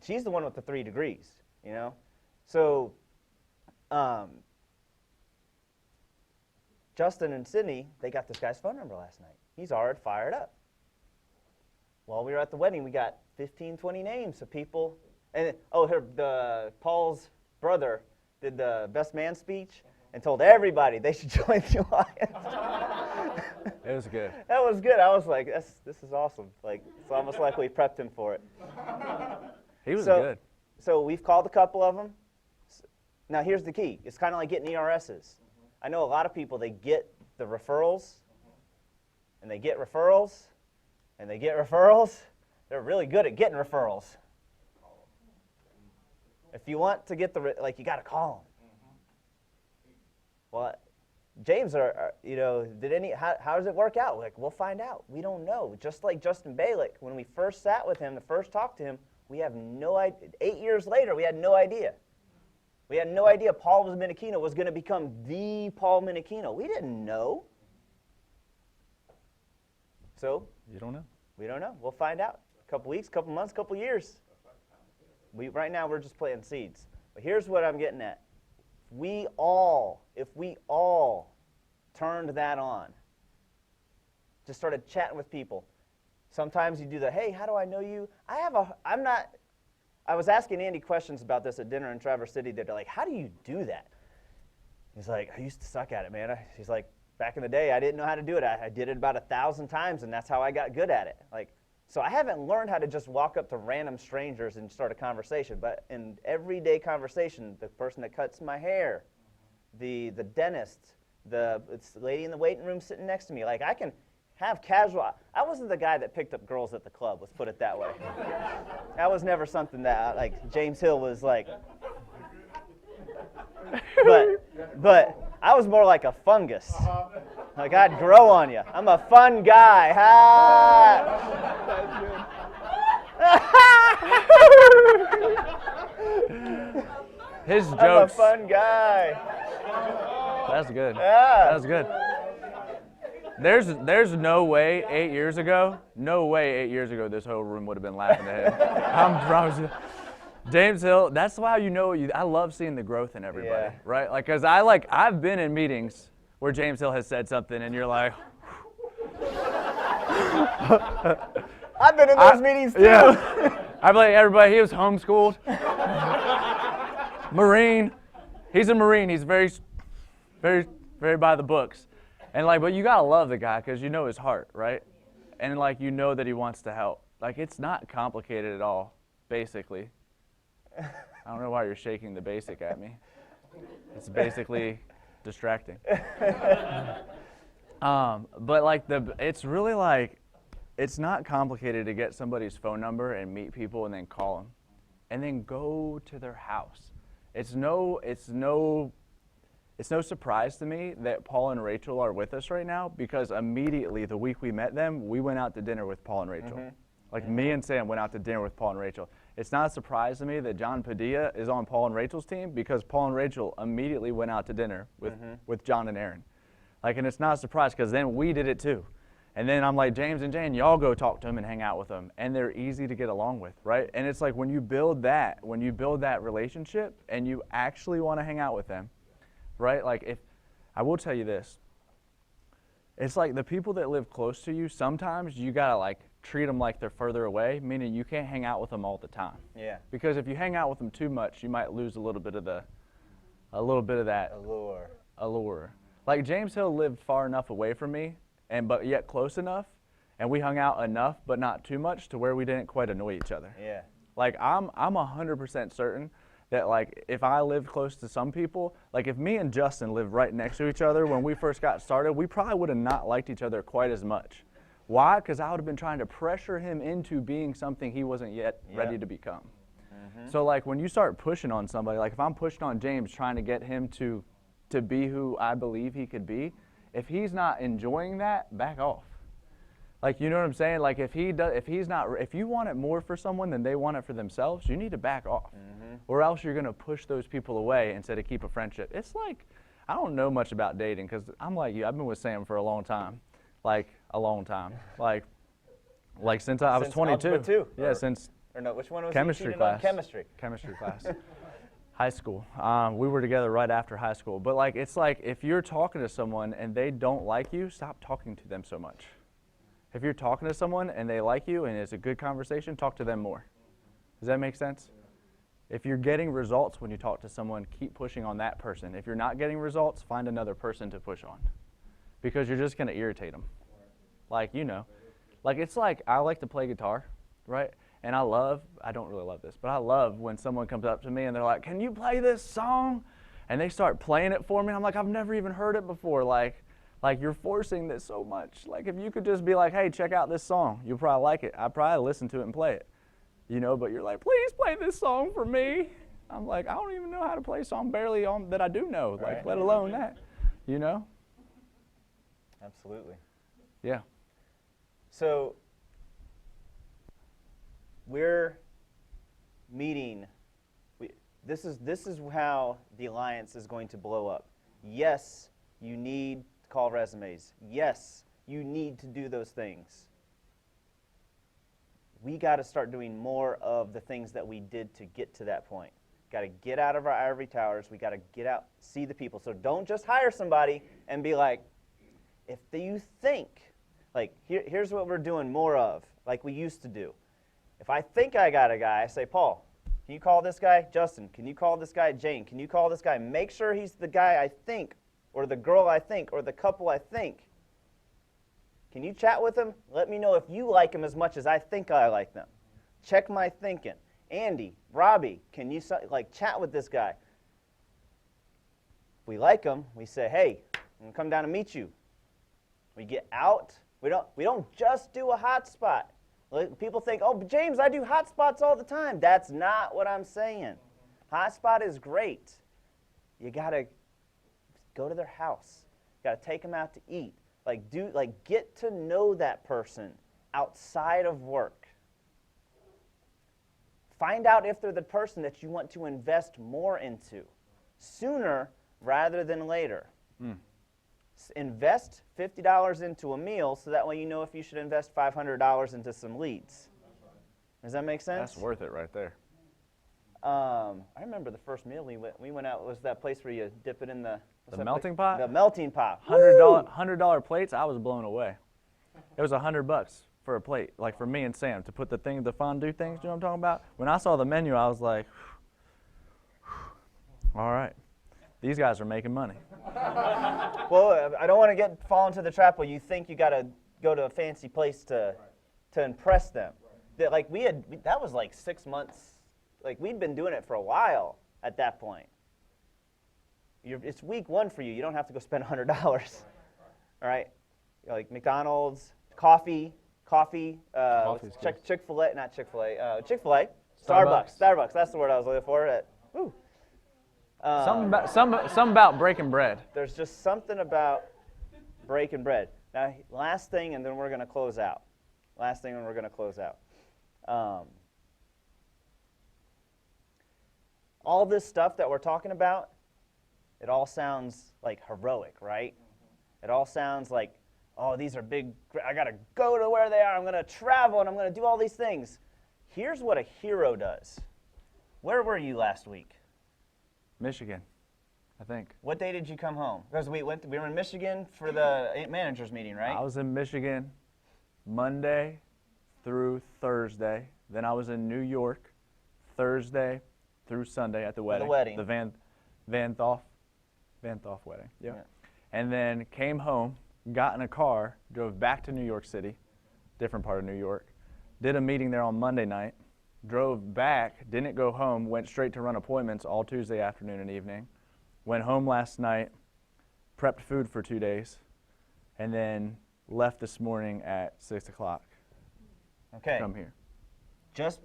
Speaker 2: she's the one with the 3 degrees, you know? So Justin and Sydney, they got this guy's phone number last night. He's already fired up. While we were at the wedding, we got 15, 20 names of people. And Paul's brother did the best man speech and told everybody they should join the Alliance.
Speaker 3: It was good.
Speaker 2: That was good. I was like, this is awesome. Like, it's almost like we prepped him for it.
Speaker 3: He was good.
Speaker 2: So we've called a couple of them. Now here's the key. It's kind of like getting ERSs. I know a lot of people, they get the referrals, and they get referrals, and they get referrals. They're really good at getting referrals. If you want to get you got to call them. Well, James, how does it work out? Like, we'll find out. We don't know. Just like Justin Balick, when we first sat with him, the first talk to him, we have no idea. 8 years later, we had no idea. We had no idea Paul Minichino was going to become the Paul Minichino. We didn't know. So
Speaker 3: you don't know.
Speaker 2: We don't know. We'll find out. A couple weeks, couple months, couple years. Right now we're just planting seeds. But here's what I'm getting at. If we all turned that on, just started chatting with people. Sometimes you do the, hey, how do I know you? I was asking Andy questions about this at dinner in Traverse City. They're like, how do you do that? He's like, I used to suck at it, man. He's like, back in the day, I didn't know how to do it. I did it about 1,000 times, and that's how I got good at it. So I haven't learned how to just walk up to random strangers and start a conversation. But in everyday conversation, the person that cuts my hair, the dentist, the lady in the waiting room sitting next to me, I can have casual. I wasn't the guy that picked up girls at the club, let's put it that way. That was never something that, James Hill was like. But I was more like a fungus. Like, I'd grow on you. I'm a fun guy.
Speaker 3: His jokes.
Speaker 2: I'm a fun guy.
Speaker 3: That's good.
Speaker 2: Yeah.
Speaker 3: That's good. There's no way 8 years ago, this whole room would have been laughing at him. I promise you. James Hill, that's why I love seeing the growth in everybody, right? Because I've been in meetings where James Hill has said something and you're like,
Speaker 2: I've been in those meetings too.
Speaker 3: Yeah. I'm like, everybody, he was homeschooled. Marine. He's a Marine. He's very, very, very by the books. And like, but you gotta love the guy because you know his heart, right? And like, you know that he wants to help. Like, it's not complicated at all, basically. I don't know why you're shaking the basic at me. It's basically distracting. But like it's really like, it's not complicated to get somebody's phone number and meet people and then call them, and then go to their house. It's no surprise to me that Paul and Rachel are with us right now, because immediately the week we met them, we went out to dinner with Paul and Rachel. Like me and Sam went out to dinner with Paul and Rachel. It's not a surprise to me that John Padilla is on Paul and Rachel's team, because Paul and Rachel immediately went out to dinner with John and Aaron. Like, and it's not a surprise because then we did it too. And then I'm like, James and Jane, y'all go talk to them and hang out with them. And they're easy to get along with, right? And it's like when you build that relationship and you actually want to hang out with them, right? Like, I will tell you this, it's like the people that live close to you, sometimes you gotta like treat them like they're further away, meaning you can't hang out with them all the time. Yeah. Because if you hang out with them too much, you might lose a little bit of that allure. Like James Hill lived far enough away from me, but yet close enough, and we hung out enough, but not too much to where we didn't quite annoy each other. Yeah. Like I'm 100% certain that like if I lived close to some people, like if me and Justin lived right next to each other when we first got started, we probably would have not liked each other quite as much. Why? Because I would have been trying to pressure him into being something he wasn't yet ready to become. So like when you start pushing on somebody, like if I'm pushing on James trying to get him to be who I believe he could be, if he's not enjoying that, back off. Like, you know what I'm saying? Like if you want it more for someone than they want it for themselves, you need to back off. Or else you're going to push those people away instead of keep a friendship. It's like, I don't know much about dating because I'm like you, I've been with Sam for a long time. Like a long time. Like since I was 22. Yeah, since
Speaker 2: or no, which one was
Speaker 3: chemistry class.
Speaker 2: Chemistry
Speaker 3: class. High school. We were together right after high school. But like, it's like if you're talking to someone and they don't like you, stop talking to them so much. If you're talking to someone and they like you and it's a good conversation, talk to them more. Does that make sense? If you're getting results when you talk to someone, keep pushing on that person. If you're not getting results, find another person to push on, because you're just going to irritate them. Like, you know, like it's like I like to play guitar, right? And I don't really love this, but I love when someone comes up to me and they're like, can you play this song? And they start playing it for me. I'm like, I've never even heard it before. Like you're forcing this so much. Like if you could just be like, hey, check out this song. You'll probably like it. I'd probably listen to it and play it. You know, but you're like, please play this song for me. I'm like, I don't even know how to play a song barely on that I do know, like let alone that, you know?
Speaker 2: Absolutely.
Speaker 3: Yeah.
Speaker 2: So we're meeting. This is how the alliance is going to blow up. Yes, you need to call resumes. Yes, you need to do those things. We got to start doing more of the things that we did to get to that point. Got to get out of our ivory towers. We got to get out, see the people. So don't just hire somebody and be like, if you think, like here's what we're doing more of, like we used to do. If I think I got a guy, I say, Paul, can you call this guy? Justin, can you call this guy? Jane, can you call this guy? Make sure he's the guy I think, or the girl I think, or the couple I think. Can you chat with him? Let me know if you like him as much as I think I like them. Check my thinking. Andy, Robbie, can you chat with this guy? If we like him, we say, hey, I'm gonna come down and meet you. We get out. We don't just do a hot spot. People think, oh, James, I do hot spots all the time. That's not what I'm saying. Hot spot is great. You gotta go to their house. You gotta take them out to eat. Get to know that person outside of work. Find out if they're the person that you want to invest more into sooner rather than later. Invest $50 into a meal so that way you know if you should invest $500 into some leads. Does that make sense?
Speaker 3: That's worth it right there.
Speaker 2: I remember the first meal we went out was that place where you dip it in the
Speaker 3: melting pot?
Speaker 2: The melting pot.
Speaker 3: $100 plates, I was blown away. It was $100 for a plate, like for me and Sam, to put the fondue things, you know what I'm talking about? When I saw the menu, I was like, all right. These guys are making money.
Speaker 2: Well, I don't want to fall into the trap where you think you got to go to a fancy place to impress them. Like that was like 6 months. Like we'd been doing it for a while at that point. It's week 1 for you. You don't have to go spend $100. All right, like McDonald's, coffee. Chick-fil-A, not Chick-fil-A. Chick-fil-A. Starbucks. That's the word I was looking for.
Speaker 3: Something about breaking bread.
Speaker 2: There's just something about breaking bread. Now, last thing, and then we're going to close out. All this stuff that we're talking about, it all sounds like heroic, right? It all sounds like, oh, these are big, I got to go to where they are. I'm going to travel, and I'm going to do all these things. Here's what a hero does. Where were you last week?
Speaker 3: Michigan, I think.
Speaker 2: What day did you come home? Because we were in Michigan for the managers meeting, right?
Speaker 3: I was in Michigan Monday through Thursday. Then I was in New York Thursday through Sunday at the wedding. The Van Thoff wedding. Yeah. And then came home, got in a car, drove back to New York City, different part of New York. Did a meeting there on Monday night. Drove back, didn't go home, went straight to run appointments all Tuesday afternoon and evening. Went home last night, prepped food for 2 days, and then left this morning at 6 o'clock.
Speaker 2: Okay.
Speaker 3: Come here.
Speaker 2: Just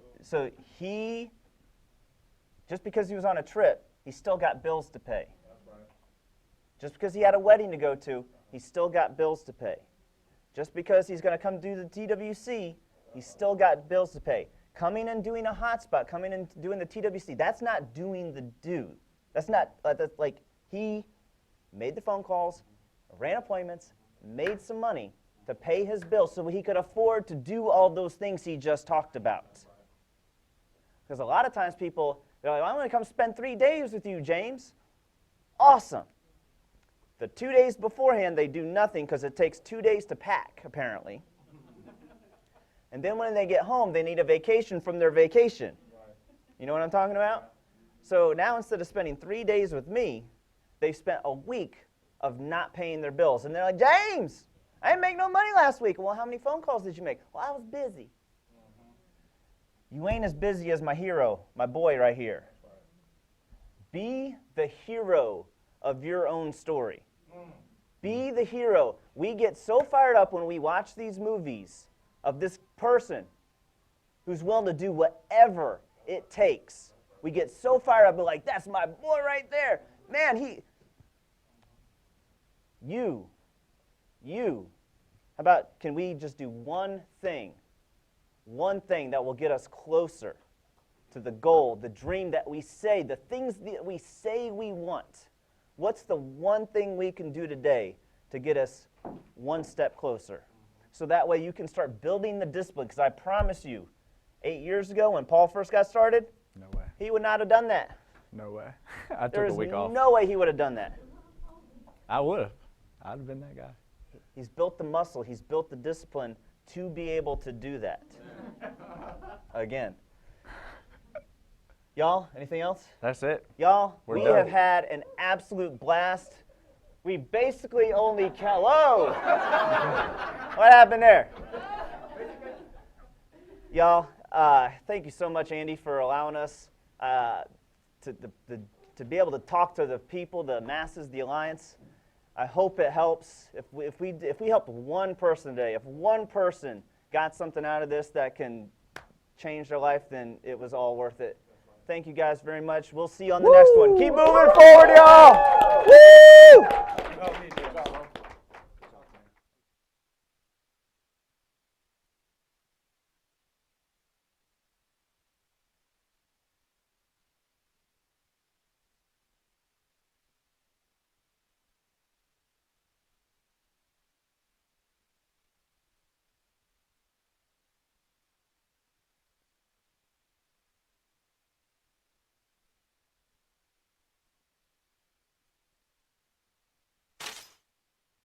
Speaker 2: because he was on a trip, he still got bills to pay. That's right. Just because he had a wedding to go to, he still got bills to pay. Just because he's going to come do the TWC, he's still got bills to pay. Coming and doing a hotspot, coming and doing the TWC, that's not doing the do. That's not, like, he made the phone calls, ran appointments, made some money to pay his bills so he could afford to do all those things he just talked about. Because a lot of times people, they're like, I'm going to come spend 3 days with you, James. Awesome. The 2 days beforehand, they do nothing because it takes 2 days to pack, apparently. And then when they get home, they need a vacation from their vacation. You know what I'm talking about? So now instead of spending 3 days with me, they've spent a week of not paying their bills. And they're like, James, I didn't make no money last week. Well, how many phone calls did you make? Well, I was busy. You ain't as busy as my hero, my boy right here. Be the hero of your own story. Be the hero. We get so fired up when we watch these movies of this person who's willing to do whatever it takes. We get so fired up, we're like, that's my boy right there. Man, how about, can we just do one thing that will get us closer to the goal, the dream that we say, the things that we say we want? What's the one thing we can do today to get us one step closer? So that way you can start building the discipline. Because I promise you, 8 years ago when Paul first got started,
Speaker 3: no way.
Speaker 2: He would not have done that.
Speaker 3: No way. I took a week off.
Speaker 2: There's no way he would have done that.
Speaker 3: I would have. I'd have been that guy.
Speaker 2: He's built the muscle. He's built the discipline to be able to do that. Again. Y'all, anything else?
Speaker 3: That's it.
Speaker 2: Y'all, we
Speaker 3: done.
Speaker 2: have had an absolute blast. We basically only whoa! What happened there? Y'all, thank you so much, Andy, for allowing us to be able to talk to the people, the masses, the Alliance. I hope it helps. If we helped one person today, if one person got something out of this that can change their life, then it was all worth it. Thank you guys very much. We'll see you on the next one. Keep moving forward, y'all. Woo!